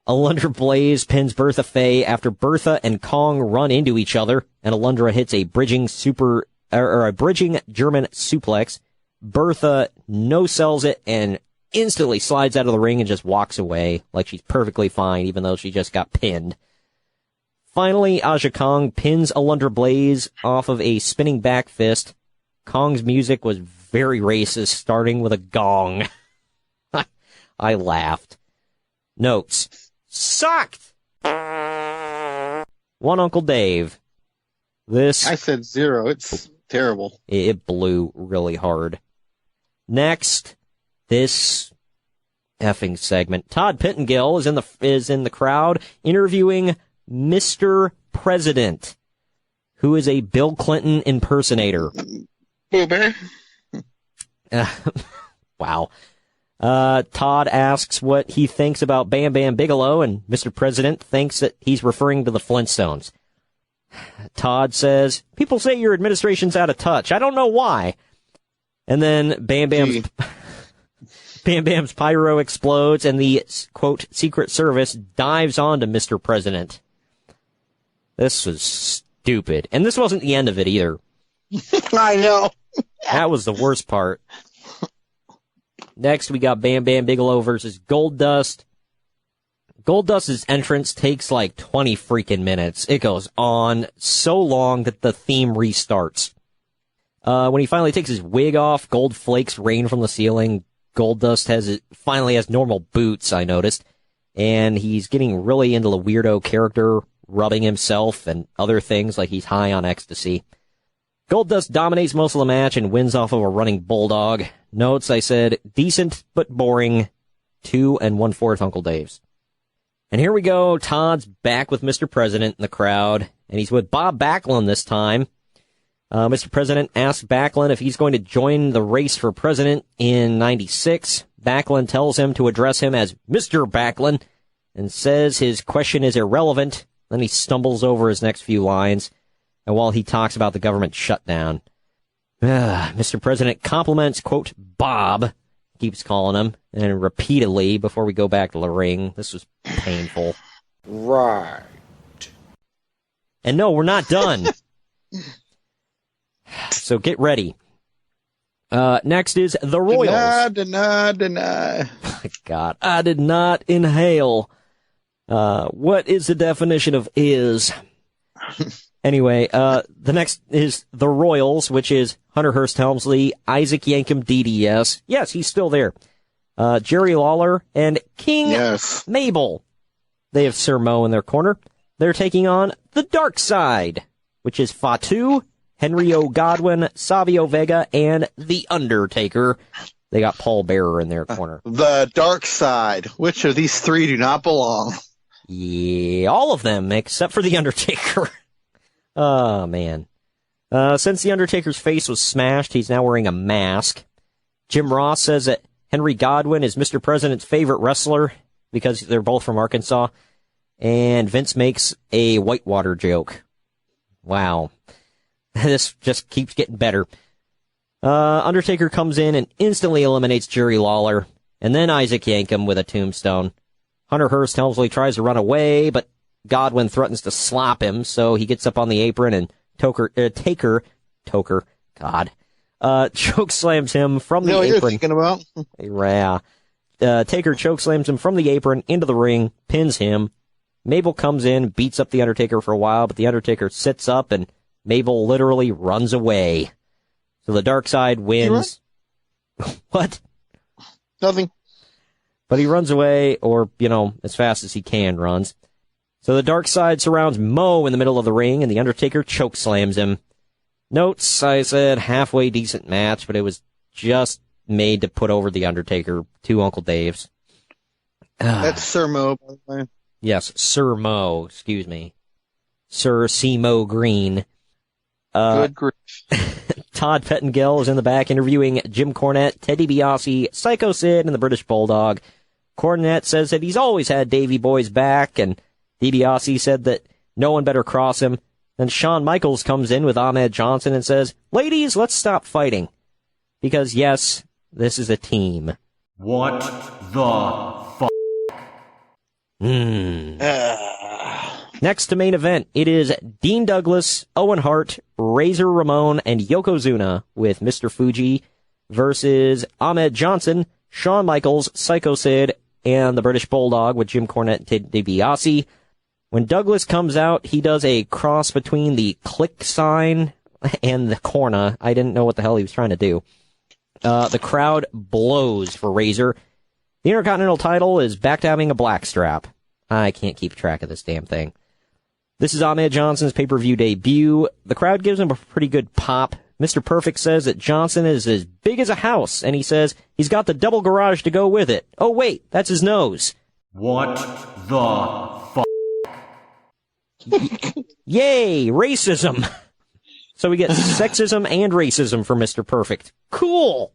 Alundra Blaze pins Bertha Faye after Bertha and Kong run into each other, and Alundra hits a bridging German suplex. Bertha no-sells it and instantly slides out of the ring and just walks away like she's perfectly fine, even though she just got pinned. Finally, Aja Kong pins Alundra Blaze off of a spinning back fist. Kong's music was very racist, starting with a gong. I laughed. Notes. Sucked! One Uncle Dave. This... I said 0. It's terrible. It blew really hard. Next, this effing segment. Todd Pettengill is in the crowd interviewing Mr. President, who is a Bill Clinton impersonator. Wow. Todd asks what he thinks about Bam Bam Bigelow, and Mr. President thinks that he's referring to the Flintstones. Todd says, people say your administration's out of touch. I don't know why. And then Bam Bam's pyro explodes, and the, quote, Secret Service dives onto Mr. President. This was stupid. And this wasn't the end of it either. I know. That was the worst part. Next, we got Bam Bam Bigelow versus Goldust. Goldust's entrance takes like 20 freaking minutes. It goes on so long that the theme restarts. When he finally takes his wig off, gold flakes rain from the ceiling. Goldust finally has normal boots, I noticed. And he's getting really into the weirdo character, rubbing himself and other things like he's high on ecstasy. Goldust dominates most of the match and wins off of a running bulldog. Notes, I said, decent but boring. 2 1/4 Uncle Dave's. And here we go. Todd's back with Mr. President in the crowd. and he's with Bob Backlund this time. Mr. President asks Backlund if he's going to join the race for president in 96. Backlund tells him to address him as Mr. Backlund and says his question is irrelevant. Then he stumbles over his next few lines, and while he talks about the government shutdown. Mr. President compliments, quote, Bob, keeps calling him, and repeatedly before we go back to the ring. This was painful. Right. And no, we're not done. So get ready. Next is the Royals. Deny. My God, I did not inhale. What is the definition of is? Anyway, the next is the Royals, which is Hunter Hearst Helmsley, Isaac Yankem, DDS. Yes, he's still there. Jerry Lawler and King Mabel. They have Sir Mo in their corner. They're taking on the Dark Side, which is Fatu, Henry O. Godwin, Savio Vega, and The Undertaker. They got Paul Bearer in their corner. The Dark Side. Which of these three do not belong? Yeah, all of them, except for The Undertaker. Oh, man. Since The Undertaker's face was smashed, he's now wearing a mask. Jim Ross says that Henry Godwin is Mr. President's favorite wrestler because they're both from Arkansas. And Vince makes a Whitewater joke. Wow. This just keeps getting better. Undertaker comes in and instantly eliminates Jerry Lawler, and then Isaac Yankem with a tombstone. Hunter Hearst Helmsley tries to run away, but Godwin threatens to slap him, so he gets up on the apron and Taker choke slams him from the apron. You're thinking about? Yeah. Taker choke slams him from the apron into the ring, pins him. Mabel comes in, beats up The Undertaker for a while, but The Undertaker sits up and Mabel literally runs away. So the Dark Side wins. What? Nothing. But he runs away, or, as fast as he can runs. So the Dark Side surrounds Mo in the middle of the ring, and The Undertaker chokeslams him. Notes, I said halfway decent match, but it was just made to put over The Undertaker to Uncle Dave's. That's Sir Mo, by the way. Yes, Sir Mo, excuse me. Sir C. Mo Green. Good grief. Todd Pettengill is in the back interviewing Jim Cornette, Ted DiBiase, Psycho Sid, and the British Bulldog. Cornette says that he's always had Davey Boy's back, and DiBiase said that no one better cross him. Then Shawn Michaels comes in with Ahmed Johnson and says, ladies, let's stop fighting. Because, yes, this is a team. What the fuck? Next to main event, it is Dean Douglas, Owen Hart, Razor Ramon, and Yokozuna with Mr. Fuji versus Ahmed Johnson, Shawn Michaels, Psycho Sid, and the British Bulldog with Jim Cornette and Ted DiBiase. When Douglas comes out, he does a cross between the click sign and the corna. I didn't know what the hell he was trying to do. The crowd blows for Razor. The Intercontinental title is back to having a black strap. I can't keep track of this damn thing. This is Ahmed Johnson's pay-per-view debut. The crowd gives him a pretty good pop. Mr. Perfect says that Johnson is as big as a house, and he says he's got the double garage to go with it. Oh, wait, that's his nose. What the fuck? Yay, racism. So we get sexism and racism for Mr. Perfect. Cool.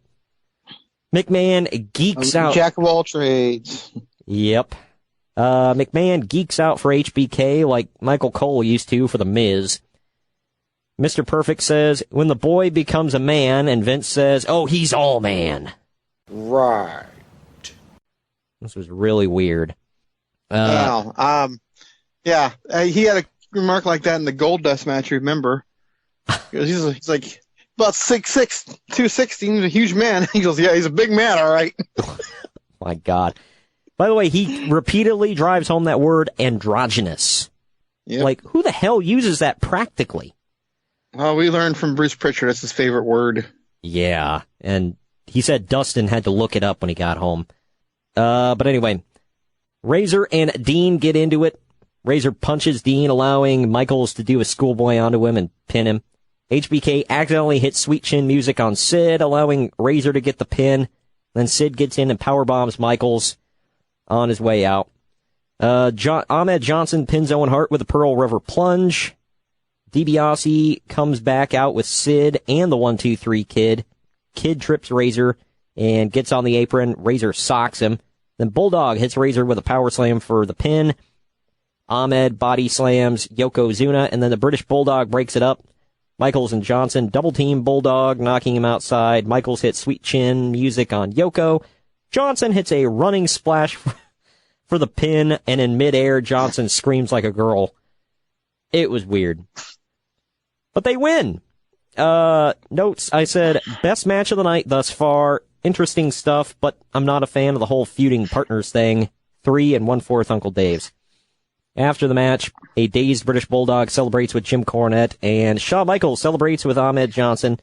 McMahon geeks out. Jack of all trades. Yep. McMahon geeks out for HBK like Michael Cole used to for The Miz. Mr. Perfect says, when the boy becomes a man, and Vince says, oh, he's all man. Right. This was really weird. Yeah, he had a remark like that in the Goldust match, remember? He's like, about 6'6", 260, he's a huge man. He goes, yeah, he's a big man, all right. My God. By the way, he repeatedly drives home that word androgynous. Yep. Like, who the hell uses that practically? Well, we learned from Bruce Pritchard, that's his favorite word. Yeah, and he said Dustin had to look it up when he got home. But anyway, Razor and Dean get into it. Razor punches Dean, allowing Michaels to do a schoolboy onto him and pin him. HBK accidentally hits Sweet Chin music on Sid, allowing Razor to get the pin. Then Sid gets in and powerbombs Michaels on his way out. Ahmed Johnson pins Owen Hart with a Pearl River plunge. DiBiase comes back out with Sid and the 1-2-3 Kid. Kid trips Razor and gets on the apron. Razor socks him. Then Bulldog hits Razor with a power slam for the pin. Ahmed body slams Yokozuna, and then the British Bulldog breaks it up. Michaels and Johnson double team Bulldog, knocking him outside. Michaels hits Sweet Chin music on Yoko. Johnson hits a running splash for the pin, and in midair, Johnson screams like a girl. It was weird. But they win. Notes, I said, best match of the night thus far. Interesting stuff, but I'm not a fan of the whole feuding partners thing. 3 1/4 Uncle Dave's. After the match, a dazed British Bulldog celebrates with Jim Cornette, and Shawn Michaels celebrates with Ahmed Johnson.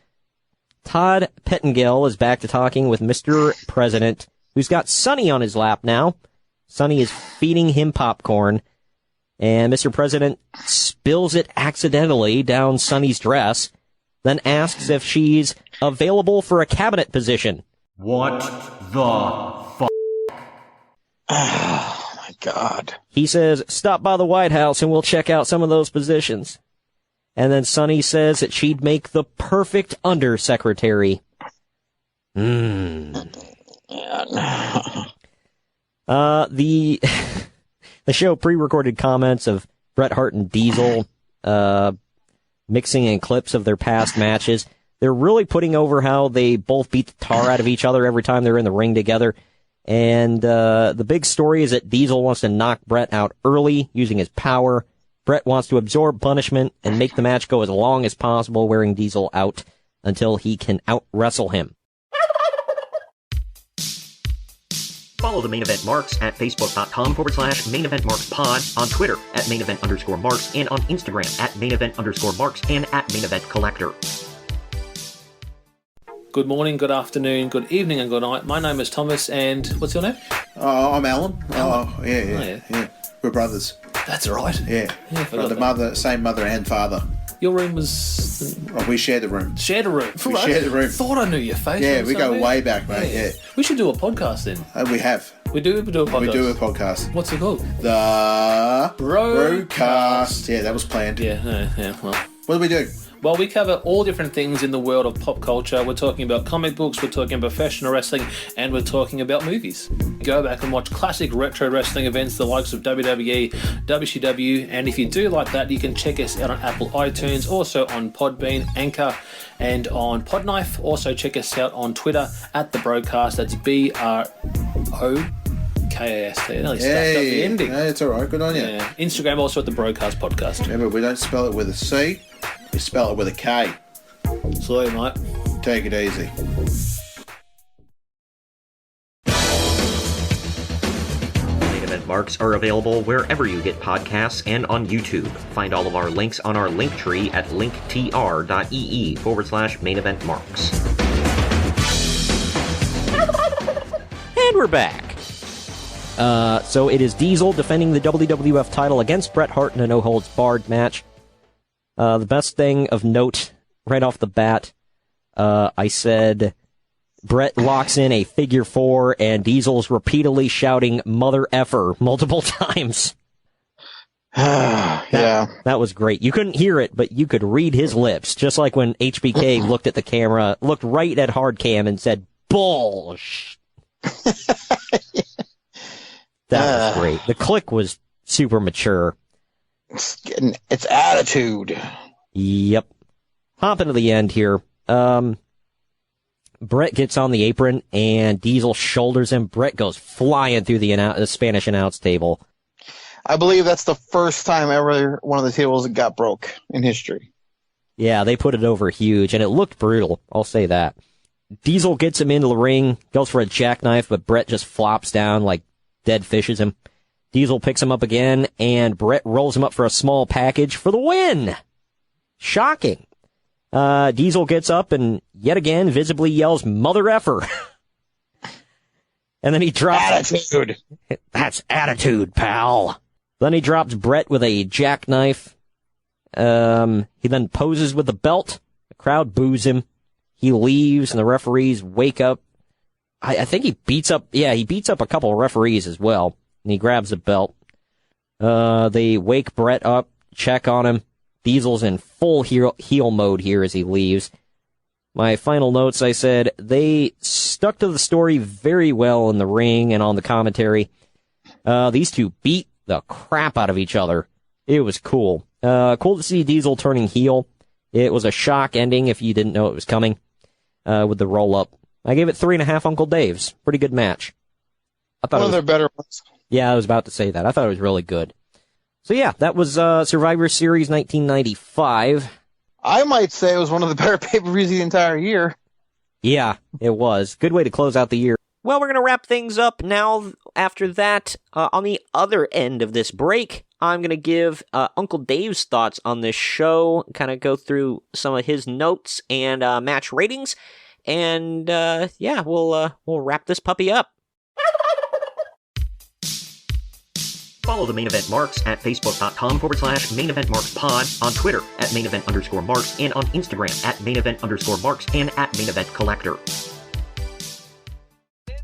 Todd Pettengill is back to talking with Mr. President, who's got Sonny on his lap now. Sonny is feeding him popcorn, and Mr. President spills it accidentally down Sonny's dress, then asks if she's available for a cabinet position. What the fuck? Oh, my God. He says, stop by the White House and we'll check out some of those positions. And then Sonny says that she'd make the perfect undersecretary. The show pre-recorded comments of Bret Hart and Diesel mixing in clips of their past matches. They're really putting over how they both beat the tar out of each other every time they're in the ring together. And the big story is that Diesel wants to knock Bret out early using his power. Bret wants to absorb punishment and make the match go as long as possible, wearing Diesel out until he can out-wrestle him. Follow the Main Event Marks at Facebook.com/Main Event Marks Pod, on Twitter at Main Event _Marks, and on Instagram at Main Event _Marks and at Main Event Collector. Good morning, good afternoon, good evening, and good night. My name is Thomas, and what's your name? I'm Alan. Oh, yeah. We're brothers. That's right. Yeah. Same mother and father. Your room was... we shared the room. Shared a room? We shared the room. Thought I knew your face. Yeah, we go way back, mate. Yeah. We should do a podcast then. We have. We do a podcast? We do a podcast. What's it called? The Brocast. Yeah, that was planned. Yeah, well. What do we do? Well, we cover all different things in the world of pop culture. We're talking about comic books, we're talking about professional wrestling, and we're talking about movies. Go back and watch classic retro wrestling events, the likes of WWE, WCW, and if you do like that, you can check us out on Apple iTunes, also on Podbean, Anchor, and on Podknife. Also check us out on Twitter at The Brocast. That's BROKAST. I nearly stuffed up the ending. No, it's all right. Good on you. Yeah. Instagram also at The Brocast Podcast. Remember, we don't spell it with a C. We spell it with a K. Sorry, mate. Take it easy. Main Event Marks are available wherever you get podcasts and on YouTube. Find all of our links on our link tree at linktr.ee/Main Event Marks. And we're back. So it is Diesel defending the WWF title against Bret Hart in a no-holds-barred match. The best thing of note, right off the bat, I said Bret locks in a figure 4 and Diesel's repeatedly shouting mother effer multiple times. That was great. You couldn't hear it, but you could read his lips, just like when HBK looked at the camera, looked right at Hardcam and said, "Bullsh." That was great. The click was super mature. It's attitude. Yep. Hopping to the end here. Bret gets on the apron and Diesel shoulders him. Bret goes flying through the Spanish announce table. I believe that's the first time ever one of the tables got broke in history. Yeah, they put it over huge, and it looked brutal. I'll say that. Diesel gets him into the ring, goes for a jackknife, but Bret just flops down like dead fishes him. Diesel picks him up again, and Bret rolls him up for a small package for the win. Shocking. Diesel gets up and yet again visibly yells, "Mother effer." And then he drops... Attitude. That's attitude, pal. Then he drops Bret with a jackknife. He then poses with the belt. The crowd boos him. He leaves, and the referees wake up. I think he beats up a couple of referees as well. And he grabs the belt. They wake Bret up, check on him. Diesel's in full heel mode here as he leaves. My final notes, I said, they stuck to the story very well in the ring and on the commentary. These two beat the crap out of each other. It was cool. Cool to see Diesel turning heel. It was a shock ending if you didn't know it was coming, with the roll-up. I gave it 3.5 Uncle Dave's. Pretty good match. I thought One of their better ones. Yeah, I was about to say that. I thought it was really good. So yeah, that was Survivor Series 1995. I might say it was one of the better pay-per-views of the entire year. Yeah, it was. Good way to close out the year. Well, we're going to wrap things up now. After that, on the other end of this break, I'm going to give Uncle Dave's thoughts on this show, kind of go through some of his notes and match ratings, and yeah, we'll wrap this puppy up. Follow the Main Event Marks at facebook.com/Main Event Marks Pod, on Twitter at Main Event _Marks, and on Instagram at Main Event _Marks and at Main Event Collector.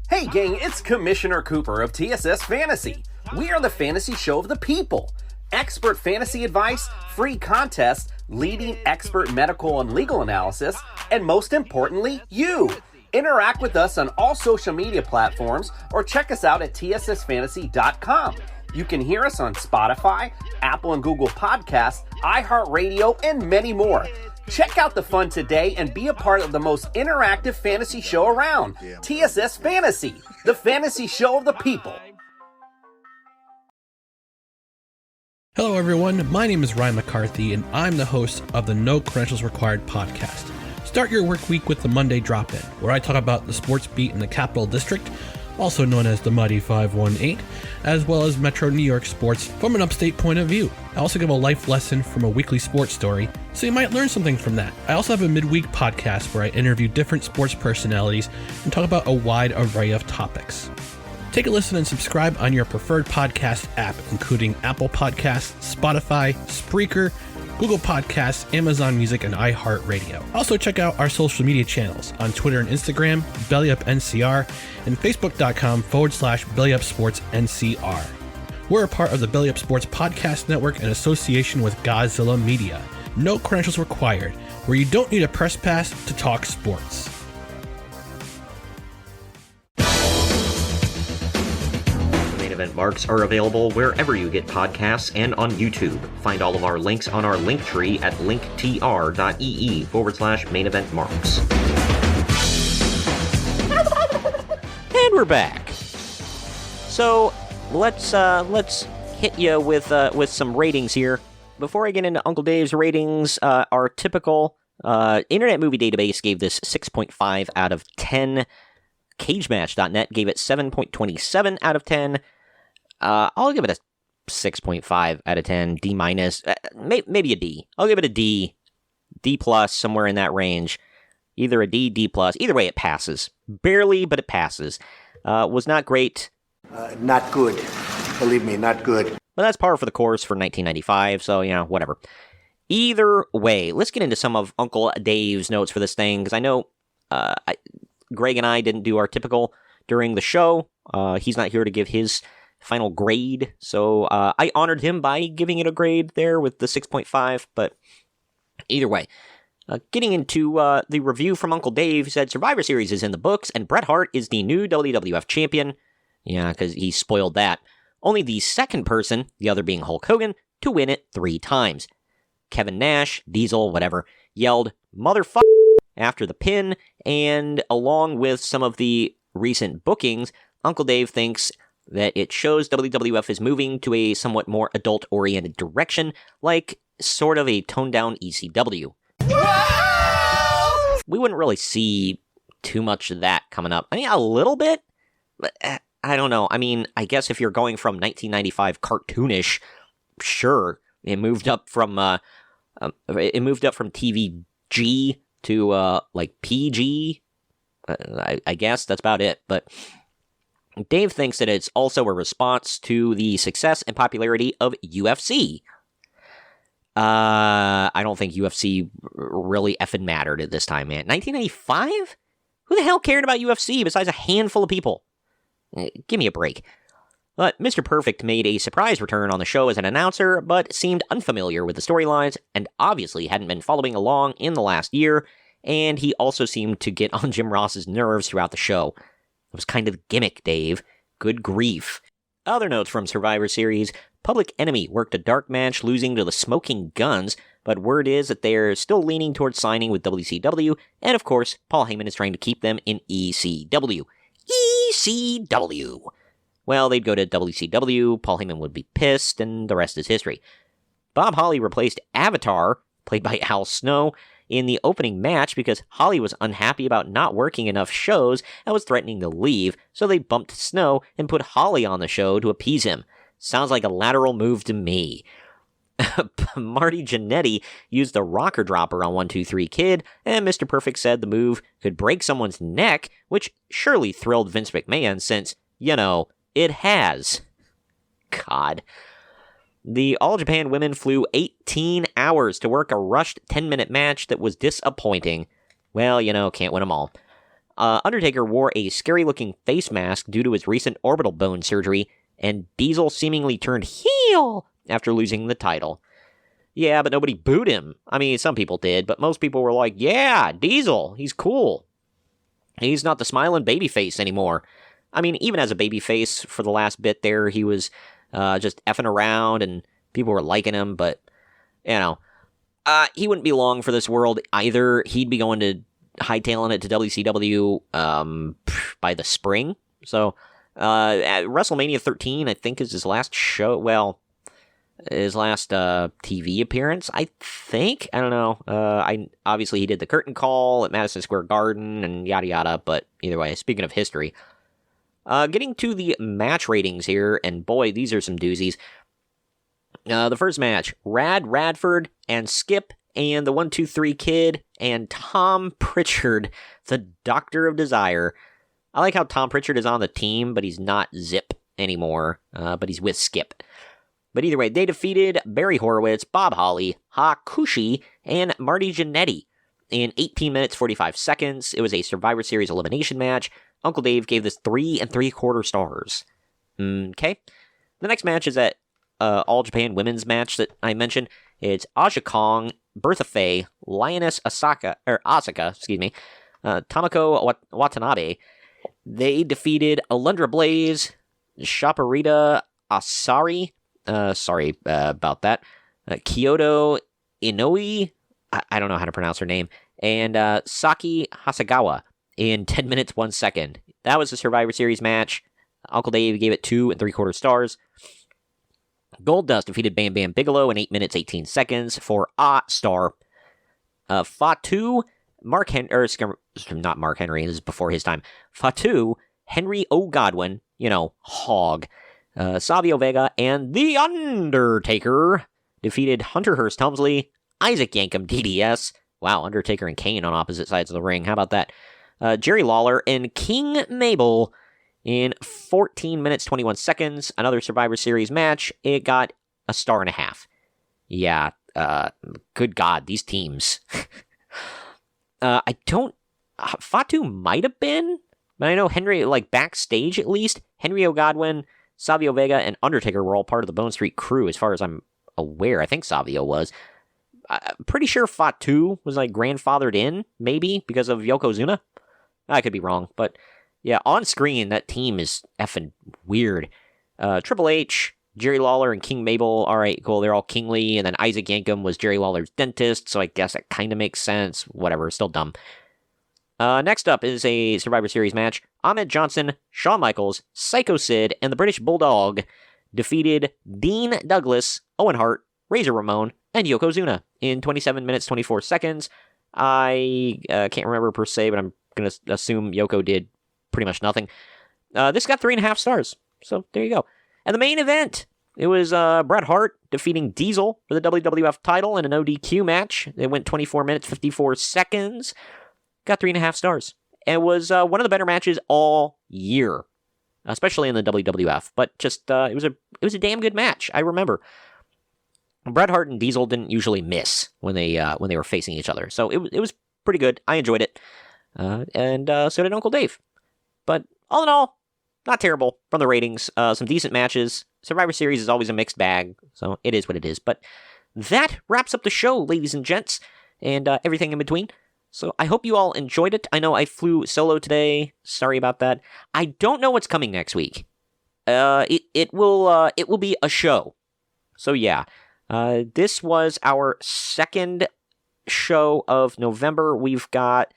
Hey gang, it's Commissioner Cooper of TSS Fantasy. We are the fantasy show of the people. Expert fantasy advice, free contests, leading expert medical and legal analysis, and most importantly, you. Interact with us on all social media platforms or check us out at tssfantasy.com. You can hear us on Spotify, Apple and Google Podcasts, iHeartRadio, and many more. Check out the fun today and be a part of the most interactive fantasy show around. TSS Fantasy, the fantasy show of the people. Hello everyone, my name is Ryan McCarthy and I'm the host of the No Credentials Required podcast. Start your work week with the Monday Drop-In, where I talk about the sports beat in the Capital District, also known as the Mighty 518, as well as Metro New York sports from an upstate point of view. I also give a life lesson from a weekly sports story, so you might learn something from that. I also have a midweek podcast where I interview different sports personalities and talk about a wide array of topics. Take a listen and subscribe on your preferred podcast app, including Apple Podcasts, Spotify, Spreaker, Google Podcasts, Amazon Music, and iHeartRadio. Also check out our social media channels on Twitter and Instagram, BellyUpNCR, and Facebook.com/BellyUpSportsNCR. We're a part of the Belly Up Sports Podcast Network in association with Godzilla Media. No credentials required, where you don't need a press pass to talk sports. Event Marks are available wherever you get podcasts and on YouTube. Find all of our links on our link tree at linktr.ee/Main Event Marks. And we're back. So let's hit you with some ratings here. Before I get into Uncle Dave's ratings, our typical Internet Movie Database gave this 6.5 out of 10. CageMatch.net gave it 7.27 out of 10. I'll give it a 6.5 out of 10, D-, maybe a D. I'll give it a D, D+, somewhere in that range. Either a D, D+. Either way, it passes. Barely, but it passes. Was not great. Not good. Believe me, not good. But that's par for the course for 1995, so, whatever. Either way, let's get into some of Uncle Dave's notes for this thing, because I know Greg and I didn't do our typical during the show. He's not here to give his final grade, so I honored him by giving it a grade there with the 6.5, but either way. Getting into the review from Uncle Dave, he said, Survivor Series is in the books, and Bret Hart is the new WWF Champion. Yeah, because he spoiled that. Only the second person, the other being Hulk Hogan, to win it 3 times. Kevin Nash, Diesel, whatever, yelled, "Motherfucker," after the pin, and along with some of the recent bookings, Uncle Dave thinks that it shows WWF is moving to a somewhat more adult-oriented direction, like sort of a toned-down ECW. Whoa! We wouldn't really see too much of that coming up. I mean, a little bit, but I don't know. I mean, I guess if you're going from 1995 cartoonish, sure, it moved up from TVG to like PG. I guess that's about it, but Dave thinks that it's also a response to the success and popularity of UFC. I don't think UFC really effing mattered at this time, man. 1995? Who the hell cared about UFC besides a handful of people? Give me a break. But Mr. Perfect made a surprise return on the show as an announcer, but seemed unfamiliar with the storylines and obviously hadn't been following along in the last year, and he also seemed to get on Jim Ross's nerves throughout the show. It was kind of the gimmick, Dave. Good grief. Other notes from Survivor Series: Public Enemy worked a dark match, losing to the Smoking Guns, but word is that they're still leaning towards signing with WCW, and of course, Paul Heyman is trying to keep them in ECW. ECW! Well, they'd go to WCW, Paul Heyman would be pissed, and the rest is history. Bob Holly replaced Avatar, played by Al Snow, in the opening match because Holly was unhappy about not working enough shows and was threatening to leave, so they bumped Snow and put Holly on the show to appease him. Sounds like a lateral move to me. Marty Jannetty used the rocker dropper on 1-2-3 Kid, and Mr. Perfect said the move could break someone's neck, which surely thrilled Vince McMahon since, it has. God. The All Japan women flew 18 hours to work a rushed 10-minute match that was disappointing. Well, can't win them all. Undertaker wore a scary-looking face mask due to his recent orbital bone surgery, and Diesel seemingly turned heel after losing the title. Yeah, but nobody booed him. I mean, some people did, but most people were like, yeah, Diesel, he's cool. He's not the smiling babyface anymore. I mean, even as a babyface for the last bit there, he was just effing around and people were liking him, but, he wouldn't be long for this world either. He'd be going to hightailing it to WCW by the spring. So, at WrestleMania 13, I think, is his last show. Well, his last TV appearance, I think. I don't know. Obviously, he did the curtain call at Madison Square Garden and yada yada, but either way, speaking of history. Getting to the match ratings here, and boy, these are some doozies. The first match, Rad Radford and Skip and the 1-2-3 Kid and Tom Pritchard, the Doctor of Desire. I like how Tom Pritchard is on the team, but he's not Zip anymore, but he's with Skip. But either way, they defeated Barry Horowitz, Bob Holly, Hakushi, and Marty Jannetty in 18 minutes, 45 seconds. It was a Survivor Series elimination match. Uncle Dave gave this 3 3/4 stars. Okay. The next match is that All Japan women's match that I mentioned. It's Aja Kong, Bertha Faye, Lioness Asuka, Tamako Watanabe. They defeated Alundra Blaze, Shaparita Asari, sorry about that, Kyoto Inoue, I don't know how to pronounce her name, and Saki Hasagawa in 10 minutes, 1 second. That was the Survivor Series match. Uncle Dave gave it 2 3/4 stars. Goldust defeated Bam Bam Bigelow in 8 minutes, 18 seconds for a star. Fatu, not Mark Henry, this is before his time. Fatu, Henry O. Godwin, Hog. Savio Vega and The Undertaker defeated Hunter Hearst Helmsley, Isaac Yankem DDS. Wow, Undertaker and Kane on opposite sides of the ring. How about that? Jerry Lawler and King Mabel in 14 minutes, 21 seconds. Another Survivor Series match. It got a 1.5 stars. Yeah, good God, these teams. Fatu might have been, but I know Henry, backstage at least, Henry O. Godwin, Savio Vega, and Undertaker were all part of the Bone Street crew, as far as I'm aware. I think Savio was. I'm pretty sure Fatu was grandfathered in, maybe, because of Yokozuna. I could be wrong, but yeah, on screen, that team is effing weird. Triple H, Jerry Lawler, and King Mabel, alright, cool, they're all kingly, and then Isaac Yankem was Jerry Lawler's dentist, so I guess that kind of makes sense. Whatever, still dumb. Next up is a Survivor Series match. Ahmed Johnson, Shawn Michaels, Psycho Sid, and the British Bulldog defeated Dean Douglas, Owen Hart, Razor Ramon, and Yokozuna in 27 minutes, 24 seconds. I can't remember per se, but I'm going to assume Yoko did pretty much nothing. This got 3.5 stars, so there you go. And the main event, it was Bret Hart defeating Diesel for the WWF title in an ODQ match. It went 24 minutes, 54 seconds. Got 3.5 stars. It was one of the better matches all year, especially in the WWF. But just it was a damn good match. I remember. Bret Hart and Diesel didn't usually miss when they were facing each other, so it was pretty good. I enjoyed it, and so did Uncle Dave. But all in all, not terrible from the ratings. Some decent matches. Survivor Series is always a mixed bag, so it is what it is. But that wraps up the show, ladies and gents, and everything in between. So I hope you all enjoyed it. I know I flew solo today. Sorry about that. I don't know what's coming next week. It will be a show. So yeah, this was our second show of November. We've got,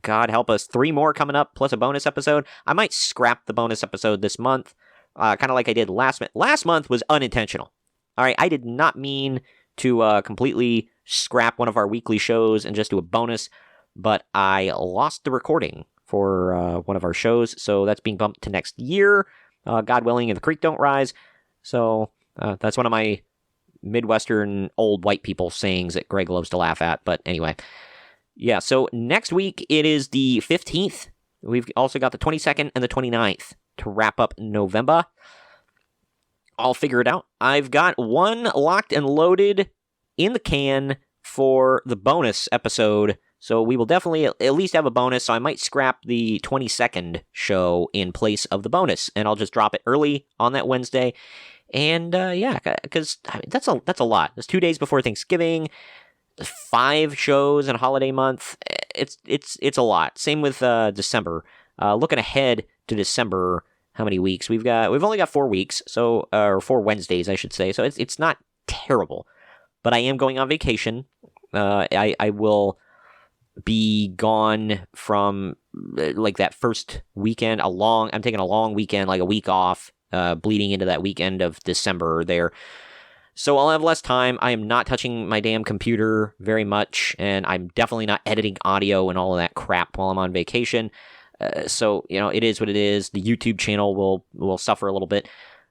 God help us, 3 more coming up, plus a bonus episode. I might scrap the bonus episode this month, kind of like I did last month. Last month was unintentional. All right, I did not mean to completely scrap one of our weekly shows and just do a bonus, but I lost the recording for one of our shows, so that's being bumped to next year, God willing, if the creek don't rise. So that's one of my Midwestern old white people sayings that Greg loves to laugh at, but anyway. Yeah, so next week it is the 15th. We've also got the 22nd and the 29th to wrap up November. I'll figure it out. I've got one locked and loaded in the can for the bonus episode, so we will definitely at least have a bonus, so I might scrap the 22nd show in place of the bonus, and I'll just drop it early on that Wednesday. And yeah, because I mean, that's a lot. It's 2 days before Thanksgiving, 5 shows in a holiday month. It's a lot. Same with December. Looking ahead to December, how many weeks we've only got 4 weeks, so or 4 Wednesdays, I should say. So it's not terrible, but I am going on vacation. I will be gone from like that first weekend. I'm taking a long weekend, like a week off, bleeding into that weekend of December there. So I'll have less time. I am not touching my damn computer very much, and I'm definitely not editing audio and all of that crap while I'm on vacation. So, you know, it is what it is. The YouTube channel will suffer a little bit.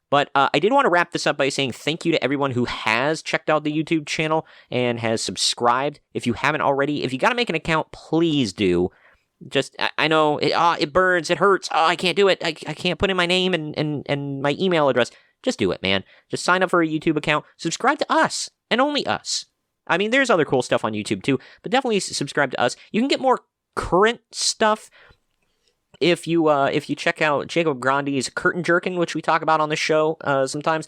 But I did want to wrap this up by saying thank you to everyone who has checked out the YouTube channel and has subscribed. If you haven't already, if you got to make an account, please do. Just, I know, it burns, it hurts, I can't do it, I can't put in my name and my email address. Just do it, man. Just sign up for a YouTube account, subscribe to us, and only us. I mean, there's other cool stuff on YouTube too, but definitely subscribe to us. You can get more current stuff if you check out Jacob Grandi's Curtain Jerkin, which we talk about on the show sometimes.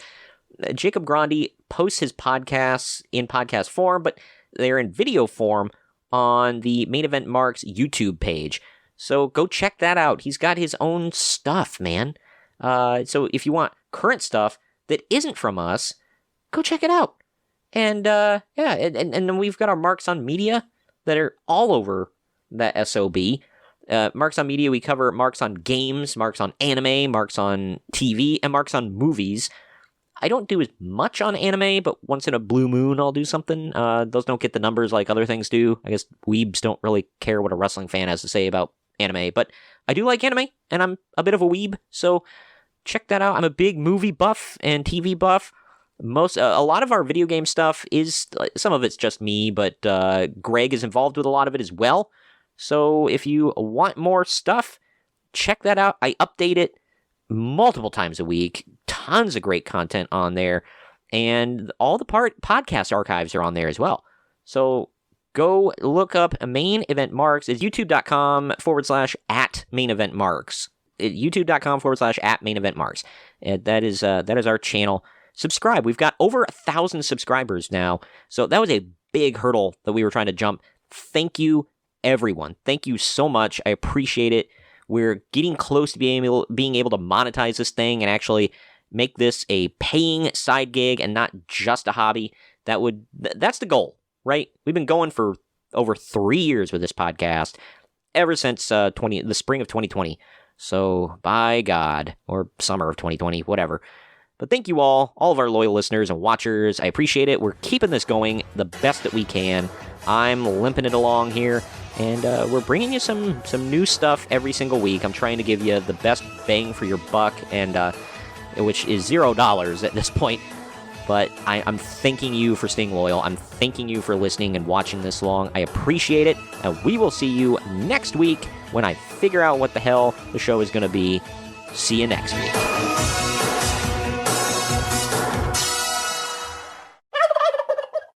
Jacob Grandi posts his podcasts in podcast form, but they're in video form on the Main Event Marks YouTube page. So go check that out. He's got his own stuff, man. So if you want current stuff that isn't from us, go check it out. And yeah, and then we've got our Marks on Media that are all over that SOB. Marks on Media, we cover Marks on games, Marks on anime, Marks on TV, and Marks on movies. I don't do as much on anime, but once in a blue moon I'll do something. Those don't get the numbers like other things do. I guess weebs don't really care what a wrestling fan has to say about anime, but I do like anime, and I'm a bit of a weeb, so check that out. I'm a big movie buff and TV buff. A lot of our video game stuff is, some of it's just me, but Greg is involved with a lot of it as well. So if you want more stuff, check that out. I update it multiple times a week. Tons of great content on there. And all the podcast archives are on there as well. So go look up Main Event Marks. It's youtube.com/@Main Event Marks. youtube.com/@Main Event Marks. That is our channel. Subscribe. We've got over 1,000 subscribers now. So that was a big hurdle that we were trying to jump. Thank you, everyone. Thank you so much. I appreciate it. We're getting close to being able to monetize this thing and actually make this a paying side gig and not just a hobby. That's the goal, right? We've been going for over 3 years with this podcast, ever since the spring of 2020. So, by God, or summer of 2020, whatever. But thank you all of our loyal listeners and watchers. I appreciate it. We're keeping this going the best that we can. I'm limping it along here, and we're bringing you some new stuff every single week. I'm trying to give you the best bang for your buck, and which is $0 at this point. But I'm thanking you for staying loyal. I'm thanking you for listening and watching this long. I appreciate it, and we will see you next week when I figure out what the hell the show is going to be. See you next week.